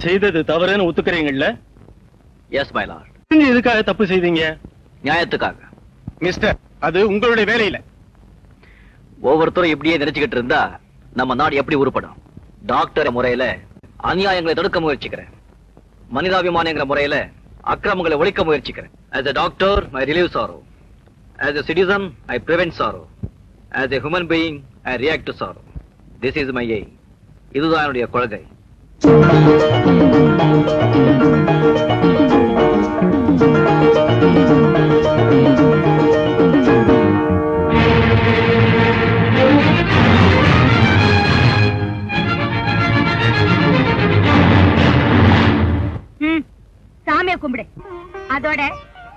செய்தது தவறுன்னு ஒத்துக்கிறீங்கல்ல? S my Lord. நீங்க எதுக்காக தப்பு செய்தீங்க? நியாயத்துக்காக. மிஸ்டர், அது உங்களுடைய வேலையில. ஒவ்வொருத்தரும் இப்படியே நினைச்சுக்கிட்டு இருந்தா நம்ம நாடு எப்படி உருப்படும்? டாக்டர் முறையில அநியாயங்களை தடுக்க முயற்சிக்கிறேன். மனிதாபிமானங்கிற முறையில அக்கிரமங்களை ஒழிக்க முயற்சிக்கிறேன். As a doctor, I relieve sorrow. As a citizen, I prevent sorrow. As a human being, I react to sorrow. This is my aim. இதுதான் என்னுடைய கொள்கை. சாமியை கும்பிடு. அதோட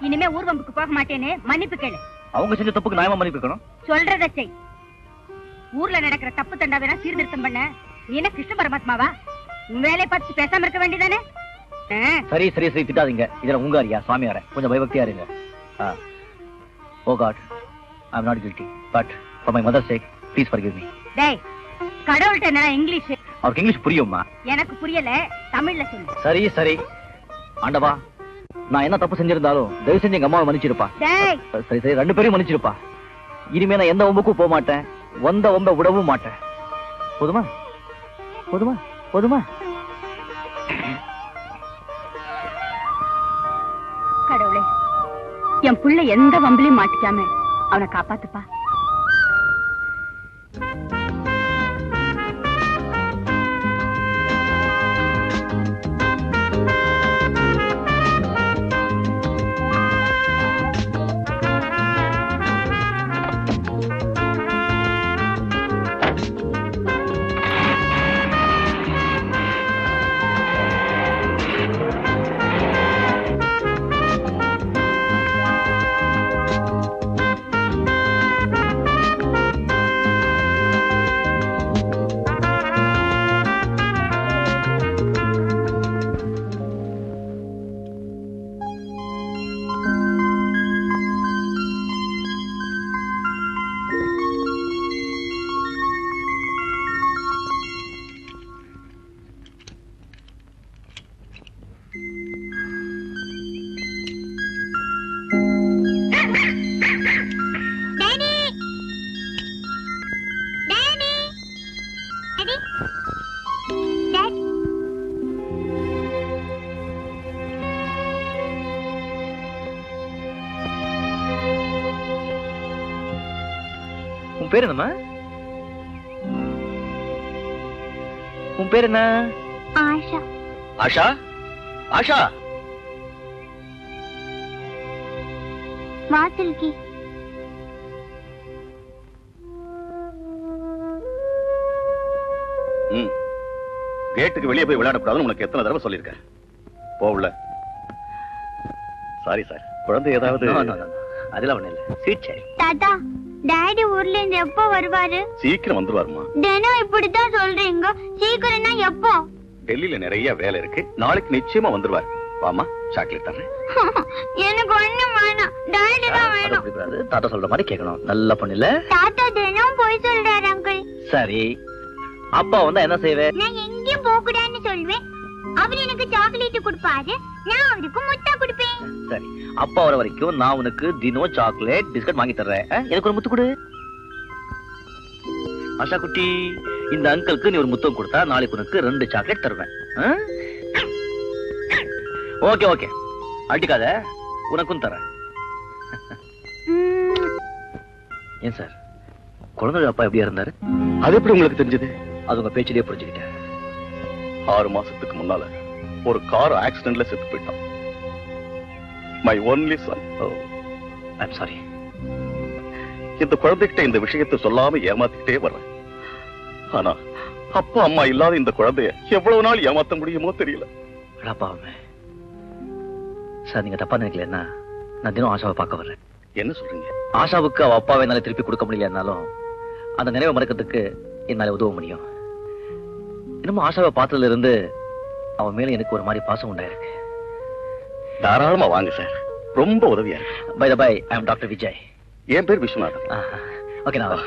இனிமே ஊர்வம்புக்கு போக மாட்டேன்னு மன்னிப்பு கேளு. அவங்க செஞ்ச தப்புக்கு நியாயமா மன்னிப்பு கேட்கணும். சொல்றத செய். ஊர்ல நடக்கிற தப்பு தண்டாவே சீர்திருத்தம் பண்ண நீ என்ன கிருஷ்ண பரமாத்மாவா? வேலையை பார்த்து பேசாம இருக்க வேண்டியதானே? சரி சரி சரி, திட்டாதீங்க. இதுல உங்க அறியா சுவாமியார கொஞ்சம் பயபக்தியா இருங்க. Oh God, I am not guilty, but for my mother's sake please forgive me. டேய், கடவுள்ட்ட என்ன இங்கிலீஷ்? அவருக்கு இங்கிலீஷ் புரியுமா? எனக்கு புரியல, தமிழ்ல சொல்லு. சரி சரி. ஆண்டவா, நான் என்ன தப்பு செஞ்சிருந்தாலும் தயவு செஞ்சு எங்க அம்மாவை மன்னிச்சிருப்பா. சரி சரி, ரெண்டு பேரையும் மன்னிச்சிருப்பா. இனிமே நான் எந்த ஒம்புக்கும் போக மாட்டேன், வந்த ஒம்ப விடவும் மாட்டேன். போதுமா போதுமா போதுமா? கடவுளே, என் புள்ள எந்த வம்பிலையும் மாட்டிக்காம அவனை காப்பாத்துப்பா. உன் பேர் என்னம்மா? உன் பேர் என்ன? ஆஷா. ஆஷா? ஆஷா வாசல்கி. கேட்டுக்கு வெளியே போய் விளையாடக்கூடாதுன்னு உனக்கு எத்தனை தடவை சொல்லியிருக்கேன். போகல. சாரி சார், குழந்தை ஏதாவது? அதெல்லாம் ஒண்ணு இல்ல. Sweet child. தாத்தா, டாடி ஊர்ல இருந்து எப்போ வருவாரு? சீக்கிரம் வந்துருவாருமா. தினம் இப்படித்தான் சொல்றீங்க, சீக்கிரம்னா எப்போ? டெல்லியில நிறைய வேலை இருக்கு, நாளைக்கு நிச்சயமா வந்துருவாரு. வாமா, சாக்லேட் தரேன். எனக்கு ஒண்ணும் வேணாம், டாடி தான் வேணும். தாத்தா சொல்ற மாதிரி கேட்கணும். நல்ல பொண்ணு இல்ல? தாத்தா தினம் போய் சொல்றாரு அங்கிள். சரி, அப்பா வந்தா என்ன செய்வேன்? நான் எங்கேயும் போக கூடாதுன்னு சொல்வேன். அவர் எனக்கு சாக்லேட் கொடுப்பாரு, நான் அவருக்கு முட்டை கொடுப்பேன். சரி, அப்பா வர வரைக்கும் நான் உனக்கு தினம் சாக்லேட் பிஸ்கட் வாங்கி தர்றேன். எனக்கு ஒரு முத்து கொடு. ஆஷா குட்டி, இந்த அங்கிளுக்கு நீ ஒரு முத்தம் கொடுத்தா நாளைக்கு உனக்கு 2 சாக்லேட் தருவேன். ஓகே ஓகே, அடிக்காத, உனக்கும் தரேன். ஏன் சார், குழந்தை அப்பா எப்படியா இருந்தாரு? அது எப்படி உங்களுக்கு தெரிஞ்சது? அது உங்க பேச்சிலேயே புரிஞ்சுக்கிட்டேன். 6 மாசத்துக்கு முன்னால ஒரு கார் ஆக்சிடென்ட்ல செத்து போயிட்டான். My only Sun. I'm sorry. இந்த குழந்தைகிட்ட இந்த விஷயத்தை சொல்லாம ஏமாத்திக்கிட்டே வர்றேன். ஆனா அப்பா அம்மா இல்லாத இந்த குழந்தைய எவ்வளவு நாள் ஏமாத்த முடியுமோ தெரியல. அடாப்பாவே சார், நீங்க தப்பா நினைக்கலன்னா நான் தினம் ஆஷாவை பார்க்க வர்றேன். என்ன சொல்றீங்க? ஆஷாவுக்கு அவ அப்பாவை என்னால திருப்பி கொடுக்க முடியலன்னாலும் அந்த நினைவை மறக்கிறதுக்கு என்னால உதவ முடியும். இன்னமும் ஆஷாவை பார்த்ததுல இருந்து அவன் மேல எனக்கு ஒரு மாதிரி பாசம் உண்டாயிருக்கு. தாராளமா வாங்க சார், ரொம்ப உதவியா இருக்கு. By the by, I am doctor Vijay. என் பேர் விஸ்வநாதன். ஓகே, நான்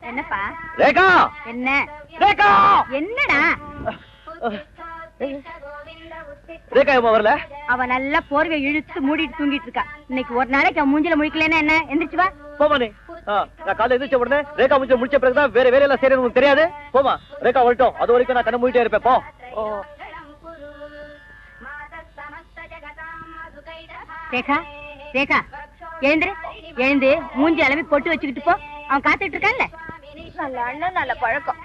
என்னப்பா? ரேகா, என்ன ரேகா, என்னடா? ரேகா ஏமா வரல? அவ நல்லா போர்வை இழுத்து மூடிட்டு தூங்கிட்டு இருக்கா. இன்னைக்கு ஒரு நாளைக்கு அவன் மூஞ்சில முழிக்கலன்னா என்ன? எந்திரிச்சு வா. போமானே. நான் காலையில எந்திரிச்ச உடனே ரேகா மூஞ்சில முடிச்ச பிறகுதான் வேற வேலையெல்லாம் செய்யறது உங்களுக்கு தெரியாது. போமா, ரேகா வரட்டும், அது வரைக்கும் நான் கண்ண மூடிட்டே இருப்பேன். போ. ரேகா, ரேகா, எழுந்துரு, எழுந்து மூஞ்சி அளவி பொட்டு வச்சுக்கிட்டு போ. அவன் காத்துட்டு இருக்கான்ல. நல்ல அண்ணன், நல்ல பழக்கம்.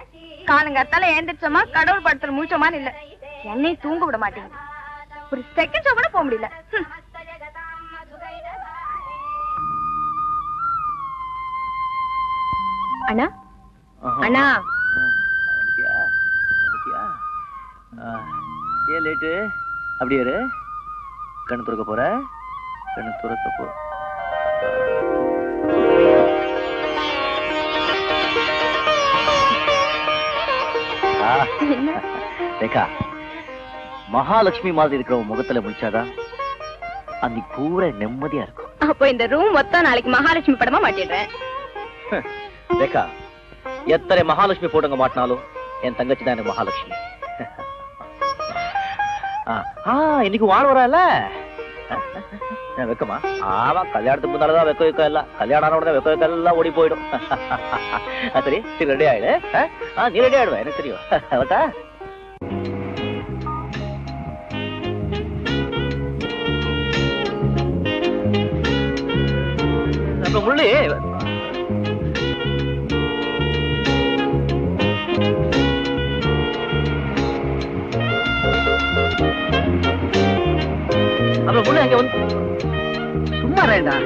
காலங்காத்தால எழுந்திரிச்சோமா கடவுள் படத்துல முடிச்சோமான்னு இல்ல, என்னையும் தூங்க விட மாட்டேங்குது. ஒரு செகண்ட் கூட போக முடியல. அண்ணா, அண்ணா, ஏன் லேட்டு? அப்படியே இரு. கண்ணு துறக்க போற, கண்ணு துறக்க போ. ரேகா, மகாலட்சுமி மாதிரி இருக்கிற முகத்துல முடிச்சாதான் அன்னைக்கு பூரா நிம்மதியா இருக்கும். அப்போ இந்த ரூம் மொத்தம் நாளைக்கு மகாலட்சுமி படமா மாட்டிடுறேன். ரேகா, எத்தனை மகாலட்சுமி போட்டோங்க மாட்டினாலும் என் தங்கச்சி தான் எனக்கு மகாலட்சுமி. இன்னைக்கு வாழ வரல வெக்கமா? ஆமா, கல்யாணத்துக்கு முன்னாலதான் வெக்க வைக்க எல்லாம், கல்யாணம் ஆன உடனே வெக்க வைக்க எல்லாம் ஓடி போயிடும். சரி சரி, ரெடி ஆயிடு. நீ ரெடி ஆயிடுவ, எனக்கு தெரியும். அவட்டா முள்ளி அப்புறம் முள்ளி அங்க வந்து சும்மா ரேண்டா.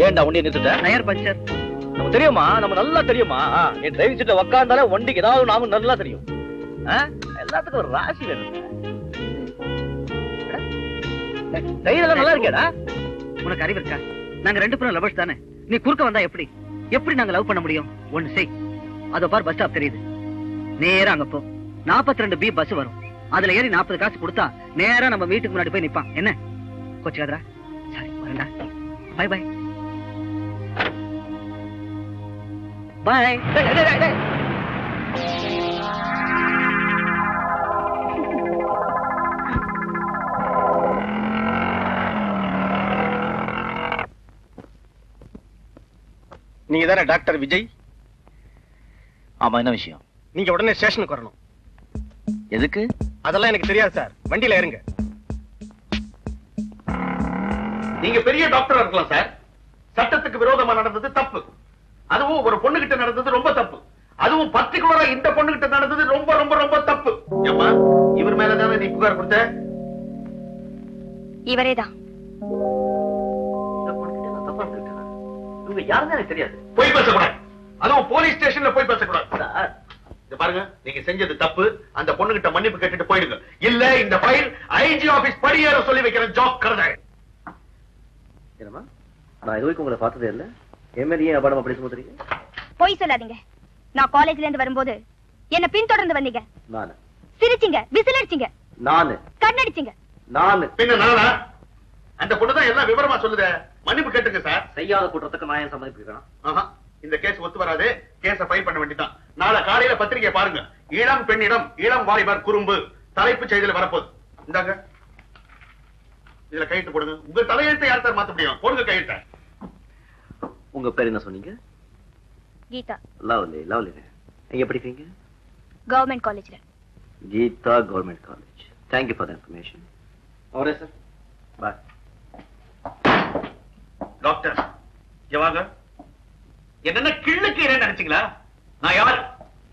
ஏன்டா வண்டியை நிறுத்திட்ட? Tyre puncture. நமக்கு தெரியுமா, நம்ம நல்லா தெரியுமா. நீ டிரைவிங் சீட்ல உக்காந்தாலே வண்டிக்கு ஏதாவது நாமும் நல்லா தெரியும். எல்லாத்துக்கும் ஒரு ராசி வேணும். டைரெல்லாம் நல்லா இருக்கேடா. உனக்கு அறிவு இருக்கா? நாங்க 2 பேரும் லவர்ஸ் தானே. நீ குறுக்க வந்தா எப்படி எப்படி நாங்க லவ் பண்ண முடியும்? ஒண்ணு செய், அதோ பார் பஸ் ஸ்டாப் தெரியுது, நேரா அங்க போ. 42B பஸ் வரும், அதுல ஏறி 40 காசு கொடுத்தா நேரா நம்ம வீட்டுக்கு முன்னாடி போய் நிப்பான். என்ன கோச்சுக்காதரா? சரி வரேன்டா. Bye bye bye. நீங்க தானே டாக்டர் விஜய்? ஆமா, என்ன விஷயம்? நீங்க உடனே ஸ்டேஷனுக்கு வரணும். எதுக்கு? அதெல்லாம் எனக்கு தெரியாது சார். வண்டியில ஏறுங்க. நீங்க பெரிய டாக்டரா இருக்கலாம் சார். சட்டத்துக்கு விரோதமா நடந்தது தப்பு. அதுவும் ஒரு பொண்ணுகிட்ட நடந்தது ரொம்ப தப்பு. அதுவும் பர்டிகுலரா இந்த பொண்ணுகிட்ட நடந்தது ரொம்ப ரொம்ப ரொம்ப தப்பு. ஏம்மா, இவர் மேலதானே நீ புகார் கொடுத்த? இவரேதான். இவங்க யாருன்னு எனக்கு தெரியாது. போய் பேசக்கூடாது. அதுவும் போலீஸ் ஸ்டேஷன்ல போய் பேசக்கூடாது. பாருங்க, நீங்க செஞ்சது தப்பு. அந்த பொண்ணுகிட்ட மன்னிப்பு கேட்டுட்டு போயிடுங்க. இல்ல இந்த ஃபைல் ஐஜி ஆபீஸ் படியேற சொல்லி வைக்கிறேன். ஜாக்கிரதை. என்னம்மா, நான் இது வரைக்கும் உங்களை பார்த்ததே இல்ல. எம்எல்ஏ அபாடம் அப்படி சொல்றீங்க? போய் சொல்லாதீங்க. நான் காலேஜ்ல இருந்து வரும்போது என்ன பின்தொடர்ந்து வந்தீங்க. நானு. சிரிச்சீங்க, விசில் அடிச்சீங்க, நானு. கண்ணடிச்சீங்க. நானு. பின்ன நானா? அந்த பொண்ணுதான் எல்லாம் விவரமா சொல்லுத. மன்னிப்பு கேட்டுங்க சார். செய்யாத குற்றத்துக்கு நான் ஏன் சம்மதிப்பிருக்கணும்? ஆஹா, இந்த கேஸ் ஒத்து வராது. கேஸ ஃபைல் பண்ண வேண்டியதான். நாளை காலையில பத்திரிகை பாருங்க. இளம் பெண்ணிடம் இளம் வாலிபர் குறும்பு தலைப்புச் செய்தியில வரப்போகுது. இந்தாங்க, இதுல கையெழுத்து போடுங்க. உங்க தலையெழுத்தை யார் சார் மாத்த முடியும்? போடுங்க கையெழுத்த. உங்க பேர் என்ன சொன்னீங்க? கீதா. Lovely, lovely. நீங்க படிக்கிறீங்க? கவர்மெண்ட் காலேஜ்ல. Geetha government college. Thank you for the information. Okay sir, bye. Doctor, இங்க வாங்க. என்ன கிள்ளுக்கு நினைச்சீங்களா? நான் யார்?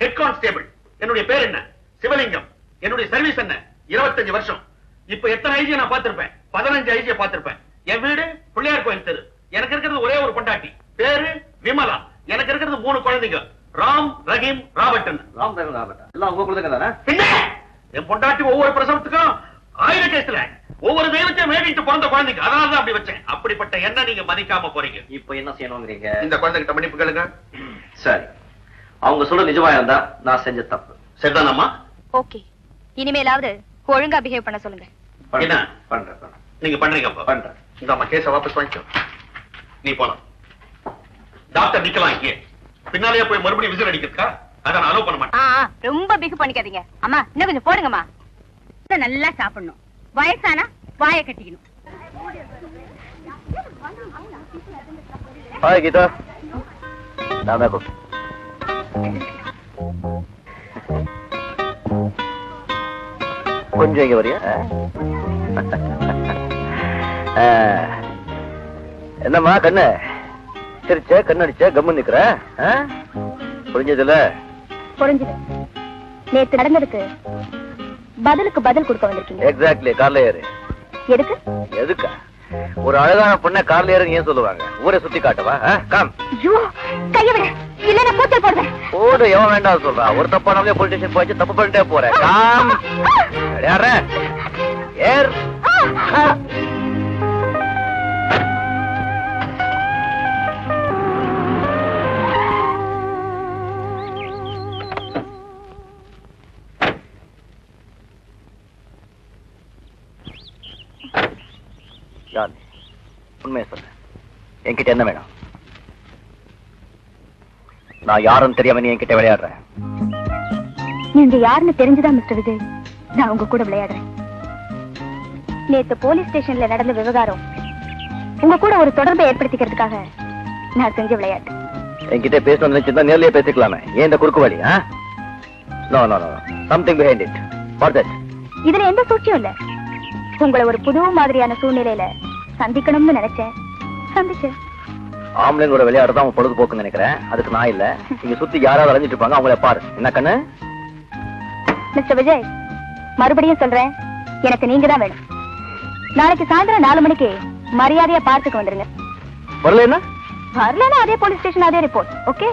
Head constable. என்னுடைய பேர் என்ன? சிவலிங்கம். என்னுடைய சர்வீஸ் என்ன? 25 வருஷம். இப்ப எத்தனை ஐஜியை நான் பார்த்திருப்பேன்? 15 ஐஜியை பார்த்திருப்பேன். என் வீடு பிள்ளையார் கோயில் தெரு. எனக்கு இருக்கிறது ஒரே ஒரு பொண்டாட்டி, பேரு விமலா. எனக்கு இருக்கிறது 3 குழந்தைங்க, ராம், ரஹீம், ராபர்ட். ராம் ரஹீம், ராபர்ட் எல்லாம் உங்க குழந்தைங்க தானே? என் பொண்டாட்டி ஒவ்வொரு பிரசவத்துக்கும் 1000 கேஸ்ல ஒவ்வொரு தெய்வத்தையும் வேண்டிட்டு பிறந்த குழந்தைங்க. அதனாலதான் அப்படி வச்சேன். அப்படிப்பட்ட என்ன நீங்க மதிக்காம போறீங்க. இப்ப என்ன செய்யணும்ங்கறீங்க? இந்த குழந்தைகிட்ட மன்னிப்பு கேளுங்க. சரி, அவங்க சொல்ல நிஜமா இருந்தா நான் செஞ்ச தப்பு. சரிதானம்மா? ஓகே, இனிமேலாவது ஒழுங்கா பிஹேவ் பண்ண சொல்லுங்க. என்ன பண்றேன்? நீங்க பண்றீங்க? பண்றேன். இந்த அம்மா கேஸ வாபஸ் வாங்கிக்கோ. நீ போலாம். டாக்டர் நிக்கலாம் இங்கே. பின்னாலேயே போய் மறுபடியும் விசில் அடிக்கிறதுக்கா? அதை நான் அலோவ் பண்ண மாட்டேன். ரொம்ப பிகு பண்ணிக்காதீங்க. அம்மா இன்னும் கொஞ்சம் போடுங்கம்மா. நல்லா சாப்பிடணும். வயசானா வாயை கட்டிக்கணும். ஹாய் கீதா. நான் தான் கொஞ்சம் இங்க வரியா? என்னம்மா கண்ணு சிரிச்ச, கண்ணடிச்ச, கம்மு நிக்கிற? புரிஞ்சதுல? புரிஞ்சுது. நேத்து நடந்ததுக்கு பதிலுக்கு பதில் கொடுக்க வந்திருக்கீங்க. எக்ஸாக்ட்லி. கார்ல ஏறு. எதுக்கு? எதுக்கா? ஒரு அழகான பொண்ணை கார்ல ஏறு ஏன் சொல்லுவாங்க? ஊரை சுத்தி காட்டவா? காம். ஐயோ, கைய விட. இல்ல நான் கூச்சல் போடுறேன். ஓடு, எவன் வேண்டாம் சொல்றா? ஒரு தப்பானவங்க போலீஸ் ஸ்டேஷன் போய் தப்பு பண்ணிட்டே போறேன். காம். யார? ஏர். உண்மையை சொல்ல, என்கிட்ட என்ன வேணும்? நான் யாரும் தெரியாம நீ என்கிட்ட விளையாடுறேன். நீங்க யாருன்னு தெரிஞ்சுதான் மிஸ்டர் விஜய் நான் உங்க கூட விளையாடுறேன். நேத்து போலீஸ் ஸ்டேஷன்ல நடந்த விவகாரம் உங்க கூட ஒரு தொடர்பை ஏற்படுத்திக்கிறதுக்காக நான் செஞ்ச விளையாட்டு. என்கிட்ட பேசணும்னு நினைச்சிருந்தா நேர்லயே பேசிக்கலாமே. ஏன் இந்த குறுக்கு வழி? No no no, something behind it. What that? இதுல எந்த சூழ்ச்சியும் இல்ல. உங்களை ஒரு புது மாதிரியான சூழ்நிலையில சந்திக்கணும்னு நினைச்சேன், சந்திச்சேன். ஆம்பளைங்களோட விளையாடு தான் பொழுதுபோக்குன்னு நினைக்கிறேன். அதுக்கு நான் இல்ல. இங்க சுத்தி யாராவது அலைஞ்சிட்டு இருப்பாங்க, அவங்கள பாரு. என்ன கண்ணு? மிஸ்டர் விஜய், மறுபடியும் சொல்றேன், எனக்கு நீங்க தான் வேணும். நாளைக்கு சாயந்தரம் 4 மணிக்கு மரியாதையா பார்த்துக்கு வந்துருங்க. வரலன்னா? வரலன்னா அதே போலீஸ் ஸ்டேஷன், அதே ரிப்போர்ட். ஓகே,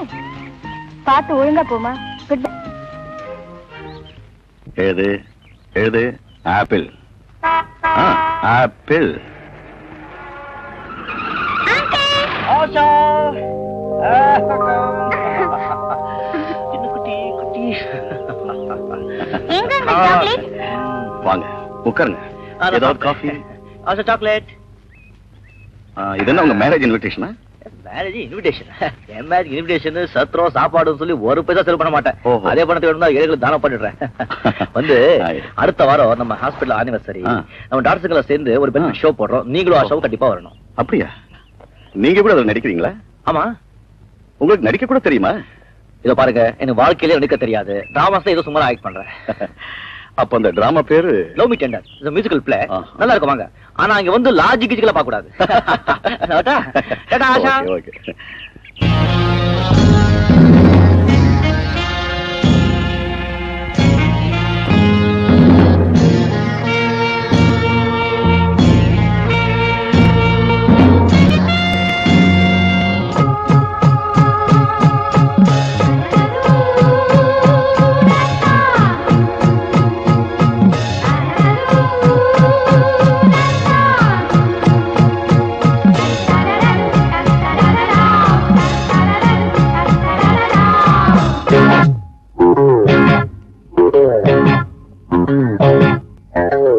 பார்த்து ஒழுங்கா போமா. Good bye. எழுது எழுது. ஆப்பிள். ஆப்பிள். வாங்க உட்காருங்க. ஏதாவது காஃபி? சாக்லேட். இது என்ன உங்க மேரேஜ் இன்விடேஷனா? Marriage invitation? என் மேரேஜ் இன்விடேஷன் சத்திரம் சாப்பாடுன்னு சொல்லி ஒரு பைசா செலவு பண்ண மாட்டேன். ஓஹோ. அதே பணத்தை வேணும்னா ஏழைகளுக்கு தானம் பண்ணிடுறேன். வந்து அடுத்த வாரம் நம்ம ஹாஸ்பிடல் ஆனிவர்சரி, நம்ம டாக்டர்களை சேர்ந்து ஒரு பெரிய ஷோ போடுறோம். நீங்களும் ஆ ஷோ கண்டிப்பா வரணும். அப்படியா? நீங்க கூட அதுல நடிக்கிறீங்களா? ஆமா. உங்களுக்கு நடிக்க கூட தெரியுமா? இத பாருங்க, எனக்கு வாழ்க்கையிலே நடிக்க தெரியாது. டிராமாஸ்ல ஏதோ சும்மா ஆக்ட் பண்றேன். அப்ப அந்த டிராமா பேரு லவ் மீ டெண்டர். இது மியூசிக்கல் பிளே. நல்லா இருக்கும் வாங்க. ஆனா இங்க வந்து லாஜிக் கிஜிக்கலா பார்க்க கூடாது. டாடா ஆஷா. ஓகே.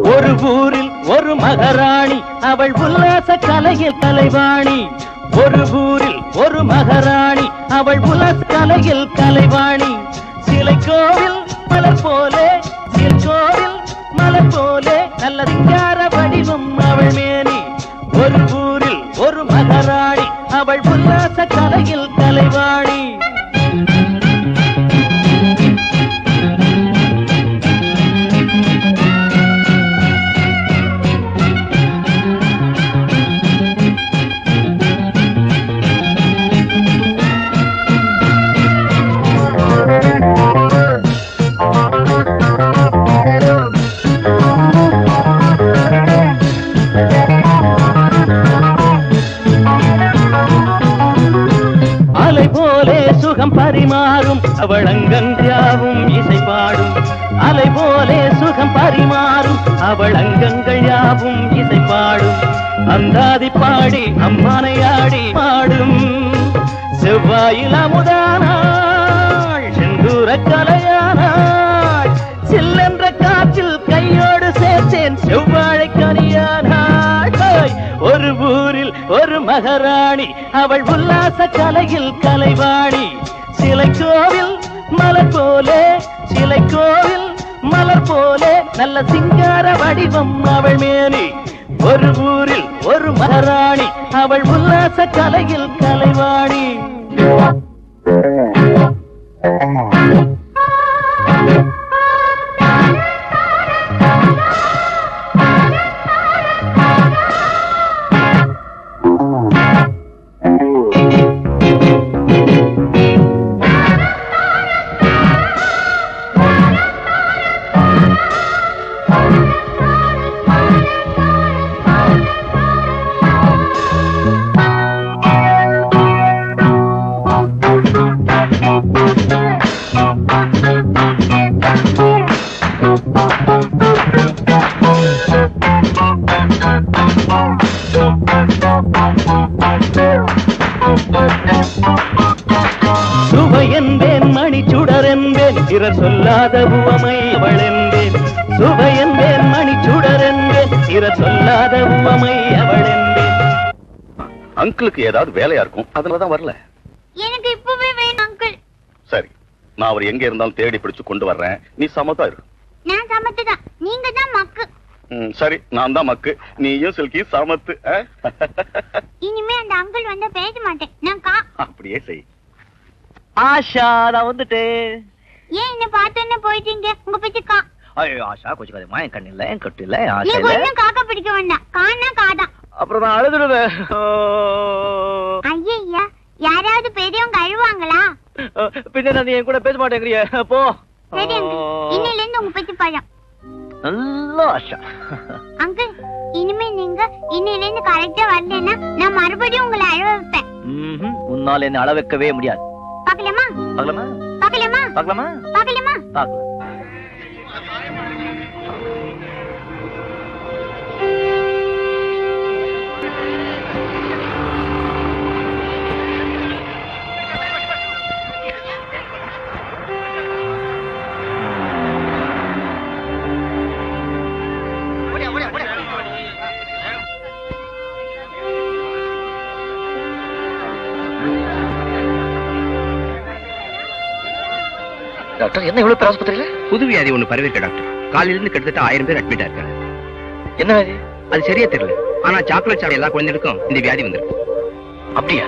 ஒரு ஊரில் ஒரு மகாராணி, அவள் உல்லாச கலையில் கலைவாணி. ஒரு ஊரில் ஒரு மகாராணி, அவள் உல்லாச கலையில் கலைவாணி. சிலை கோவில் மலர் போலே, கோவில் மலர் போலே, நல்ல சிங்கார வடிவம் அவள் மேனி. ஒரு ஊரில் ஒரு மகாராணி, அவள் உல்லாச கலையில் கலைவாணி. பரிமாறும் அவள் அங்கங்காவும் இசை பாடும். அலை போலே சுகம் பரிமாறும் அவள் அங்கங்கள் யாவும் இசை பாடும். அந்தாதி பாடி அம்மானையாடி பாடும். செவ்வாயில் அமுதானாள், செந்தூர கலையானாள். சில்லென்ற காற்றில் கையோடு சேர்த்தேன் செவ்வாழை கனியானாள். ஒரு ஊரில் ஒரு மகாராணி, அவள் உல்லாச கலையில் கலைவாணி. சிலை கோவில் மலர் போலே, சிலை கோவில் மலர் போலே, நல்ல சிங்கார வடிவம் அவள் மேனி. ஒரு ஊரில் ஒரு மகாராணி, அவள் உல்லாச கலையில் கலைவாணி. சுவையென்பேன் மணிச்சுடரென்பேன், பிறர் சொல்லாத உவமை அவள் என்பேன். சுவையென்பேன் மணிச்சுடரென்பேன், பிறர் சொல்லாத உவமை அவள் என்பேன். அங்கிளுக்கு ஏதாவது வேலையா இருக்கும், அதனாலதான் வரல. எனக்கு இப்பவே வேணும் அங்கிள். சரி, நான் அவர் எங்க இருந்தாலும் தேடி பிடிச்சு கொண்டு வர்றேன். நீ சமத்தா இரு. நான் சமத்துதான், நீங்க தான் மக்கு. சரி, நான் தான் மக்கு, நீயும் சில்கி சமத்து. இனிமே அந்த அங்கிள் வந்தா பேச மாட்டேன். நான் அப்படியே செய். ஆஷா, நான் வந்துட்டேன். ஏன் என்ன பார்த்தோன்னு போயிட்டீங்க? உங்க பிச்சு கா. ஐயோ ஆஷா, கொஞ்சம் கதைமா, என் கண்ணு இல்ல, என் கட்டு இல்ல, நீ ஆஷா இல்ல. ஒண்ணும் காக்கா பிடிக்க வேண்டாம், காணா காதான். அப்புறம் நான் அழுதுடுவேன். ஐயா, யாராவது பெரியவங்க அழுவாங்களா? பின்ன நீ என் கூட பேச மாட்டேங்கிறிய, போ. சரி அங்கிள், இன்னையில இருந்து உங்க பிச்சு பழம். நல்ல ஆஷா. அங்கிள், இனிமே நீங்க இன்னையில இருந்து கரெக்டா வரலன்னா நான் மறுபடியும் உங்களை அழ வைப்பேன். உன்னால என்ன அழ வைக்கவே முடியாது. பாக்கலாமா? பார்க்கலாமா? பாக்கலாமா? பார்க்கலாமா? பாக்கலாமா? பார்க்கலாம். டாக்டர், என்ன இவ்வளவு பேர் ஆஸ்பத்திரியில? புது வியாதி ஒண்ணு பரவிருக்கு டாக்டர். காலையில இருந்து கிட்டத்தட்ட 1000 பேர் அட்மிட் ஆயிருக்காங்க. என்ன வியாதி? அது சரியா தெரியல. ஆனா சாக்லேட் சாப்பிட எல்லா குழந்தைகளுக்கும் இந்த வியாதி வந்திருக்கு. அப்படியா?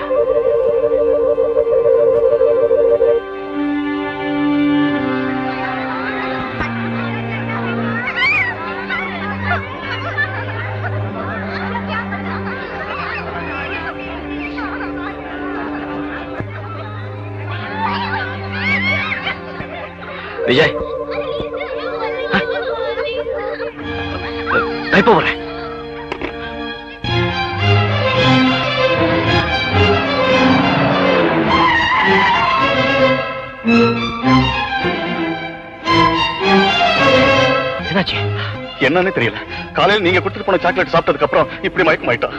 விஜய் இப்போ வரேன். என்னாச்சு? என்னன்னு தெரியல. காலையில் நீங்க கொடுத்துட்டு போன சாக்லேட் சாப்பிட்டதுக்கு அப்புறம் இப்படி மயக்கமாயிட்டா.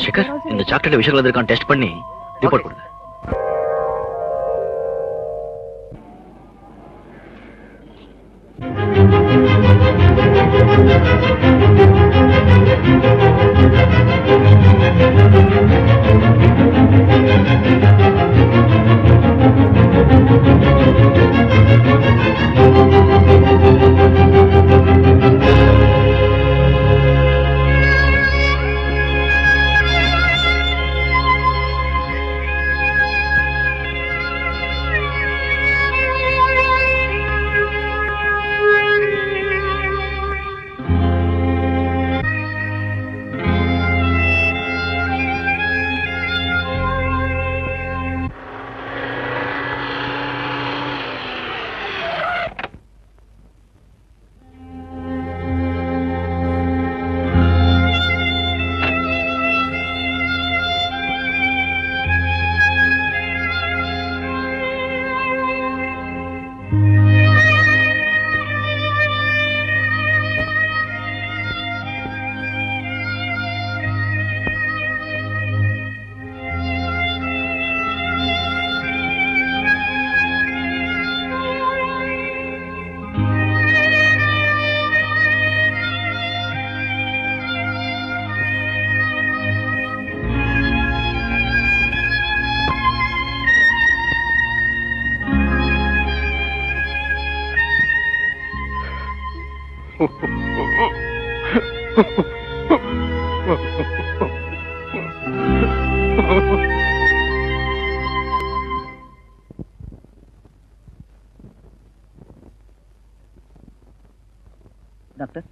சேகர், இந்த சாக்லேட் விஷயங்கள் இருக்கான் டெஸ்ட் பண்ணி ரிப்போர்ட் கொடுங்க. டாக்டர்,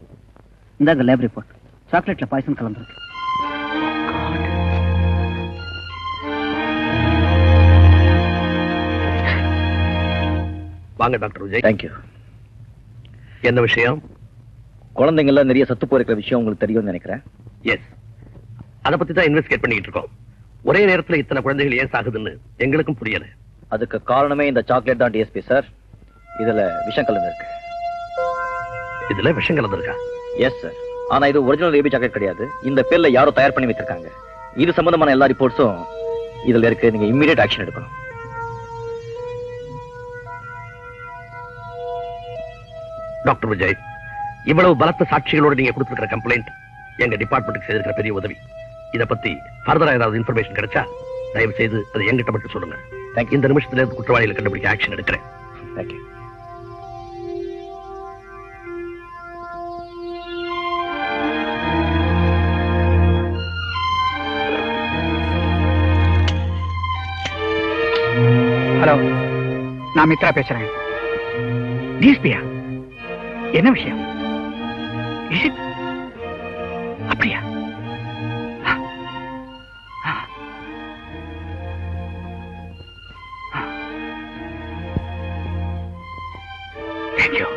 இந்தாங்க லேப் ரிப்போர்ட். சாக்லேட்ல பாய்சன் கலந்துருக்கு. வாங்க டாக்டர் விஜய். தேங்க்யூ. என்ன விஷயம்? குழந்தைங்கள நிறைய சத்து போயிருக்கிற விஷயம் உங்களுக்கு தெரியும்னு நினைக்கிறேன். எஸ், அதை பத்தி தான் இன்வெஸ்டிகேட் பண்ணிட்டு இருக்கோம். ஒரே நேரத்துல இத்தனை குழந்தைகள் ஏன் சாகுதுன்னு எங்களுக்கும் புரியல. அதுக்கு காரணமே இந்த சாக்லேட் தான் டிஎஸ்பி சார். இதுல விஷம் கலந்துருக்கு. இதுல விஷம் கலந்துருக்கா? Yes sir. ஆனா இது ஒரிஜினல் பேபி சாக்லேட் கிடையாது. இந்த பேர்ல யாரோ தயார் பண்ணி வச்சிருக்காங்க. இது சம்பந்தமான எல்லா ரிப்போர்ட்ஸும் இதுல இருக்கு. நீங்க இம்மிடியேட் ஆக்ஷன் எடுக்கணும். டாக்டர் விஜய், இவ்வளவு பலத்த சாட்சிகளோட நீங்க கொடுத்திருக்கிற கம்ப்ளைண்ட் எங்க டிபார்ட்மெண்ட்டுக்கு செய்திருக்கிற பெரிய உதவி. இத பத்தி ஃபர்தரா ஏதாவது இன்ஃபர்மேஷன் கிடைச்சா தயவு செய்து அதை எங்கிட்ட மட்டும் சொல்லுங்க. இந்த நிமிஷத்துல இருந்து குற்றவாளிகளை கண்டுபிடிக்க ஆக்ஷன் எடுக்கிறேன். தேங்க்யூ. ஹலோ, நான் மித்ரா பேசுறேன். டிஎஸ்பியா? என்ன விஷயம்? அப்படியா? Thank you.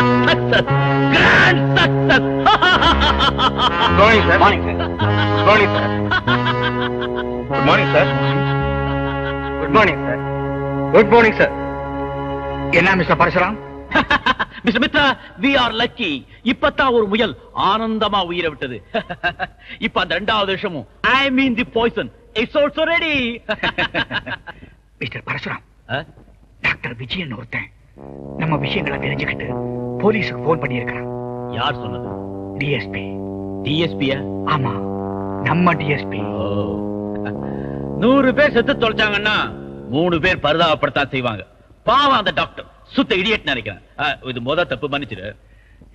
Success! Grand success! Morning, sir. Morning, sir. Morning, sir. Good morning, sir. Good morning, sir. Good morning, sir. என்ன mister Parasuram? Mister Mitra, we are lucky. இப்பதான் ஒரு முயல் ஆனந்தமா உயிரை விட்டது. இப்ப அந்த இரண்டாவது விஷமும் I mean the poison. It's also ready. Mister Parasuram, doctor Vijayan ஒருத்தன் நம்ம விஷயங்களை தெரிஞ்சுக்கிட்டு போலீஸுக்கு போன் பண்ணி இருக்கிறான். யார் சொன்னது? டிஎஸ்பி. டிஎஸ்பியா? ஆமா, நம்ம டிஎஸ்பி. 100 பேர் செத்து தொலைச்சாங்கன்னா 3 பேர் பரிதாபப்படத்தான் செய்வாங்க. பாவம் அந்த டாக்டர் சுத்த இடியட் நினைக்கிறேன். இது முத தப்பு, மன்னிச்சிடு.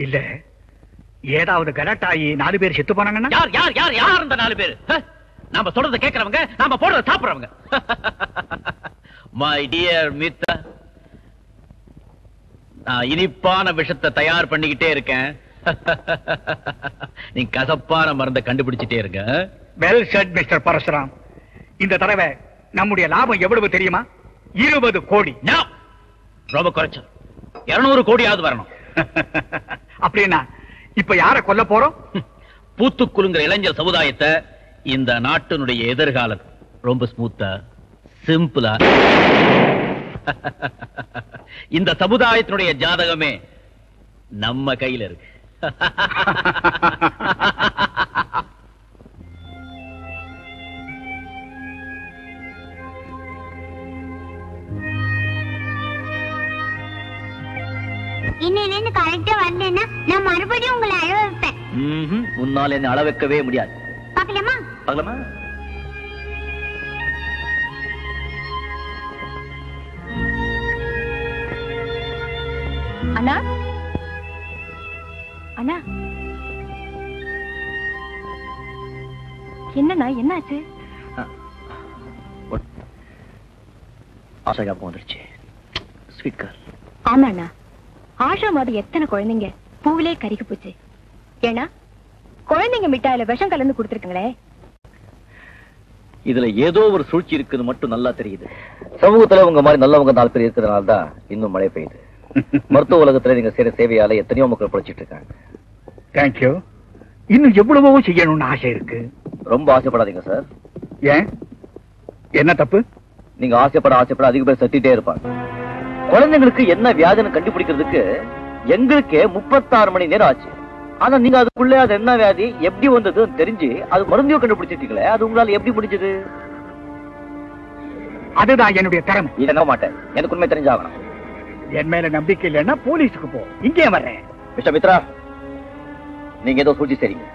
இல்ல, ஏதாவது கலாட்டாயி 4 பேர் செத்து போனாங்கன்னா? யார் யார் யார் யார் அந்த 4 பேர்? நாம சொல்றத கேட்கறவங்க, நாம போடுறத சாப்பிடுறவங்க. மை டியர் மித்ரா, நான் இனிப்பான விஷத்தை தயார் பண்ணிக்கிட்டே இருக்கேன். நீ கசப்பான மருந்தை கண்டுபிடிச்சிட்டே இருக்க. Well said mister Parasuram. இந்த தடவை நம்முடைய லாபம் எவ்வளவு தெரியுமா? 20 கோடி. ரொம்ப குறைச்சு 200 கோடியாவது வரணும். அப்படின்னா இப்ப யார கொல்ல போறோம்? பூத்து குலுங்குற இளைஞர் சமுதாயத்தை, இந்த நாட்டினுடைய எதிர்காலம் ரொம்ப ஸ்மூத்தா சிம்பிளா. இந்த சமுதாயத்தினுடைய ஜாதகமே நம்ம கையில இருக்கு. இன்னிலிருந்து கரெக்டா வரலன்னா நான் மறுபடியும் உங்களை அழ வைப்பேன். முன்னால் என்ன அள வைக்கவே முடியாது. பாக்கலாமா? பார்க்கலாமா? அண்ணா, அண்ணா, என்னண்ணா, என்னாச்சு? ஆசை ஞாபகம் வந்துருச்சு. Sweet car. ஆமாண்ணா, ஆஷா மாதிரி எத்தனை குழந்தைங்க பூவிலே கறிக்கு போச்சு. ஏன்னா குழந்தைங்க மிட்டாயில விஷம் கலந்து கொடுத்துருக்கங்களே. இதுல ஏதோ ஒரு சூழ்ச்சி இருக்குன்னு மட்டும் நல்லா தெரியுது. சமூகத்துல உங்க மாதிரி நல்லவங்க 4 பேர் இருக்கிறதுனால தான் இன்னும் மழை பெய்யுது. மருத்துவ உலகத்துல நீங்க செய்யற சேவையால எத்தனையோ மக்கள் படிச்சிட்டு இருக்காங்க. தேங்க்யூ. இன்னும் எவ்வளவோ செய்யணும்னு ஆசை இருக்கு. ரொம்ப ஆசைப்படாதீங்க சார். ஏன், என்ன தப்பு? நீங்க ஆசைப்பட அதிக பேர் சத்திட்டே இருப்பாங்க. குழந்தைங்களுக்கு என்ன வியாதின்னு கண்டுபிடிக்கிறதுக்கு எங்களுக்கே 36 மணி நேரம் ஆச்சு. ஆனா நீங்க அதுக்குள்ளே அது என்ன வியாதி, எப்படி வந்ததுன்னு தெரிஞ்சு அது மருந்தையும் கண்டுபிடிச்சிட்டீங்களே, அது உங்களால எப்படி முடிஞ்சது? அதுதான் என்னுடைய திறமை. இதை நம்ப மாட்டேன், எனக்கு உண்மை தெரிஞ்சாகணும். என் மேல நம்பிக்கை இல்லைன்னா போலீஸுக்கு போ, இங்கே வர்றேன். மிஸ்டர் மித்ரா, நீங்க ஏதோ சூழ்ச்சி செய்றீங்க.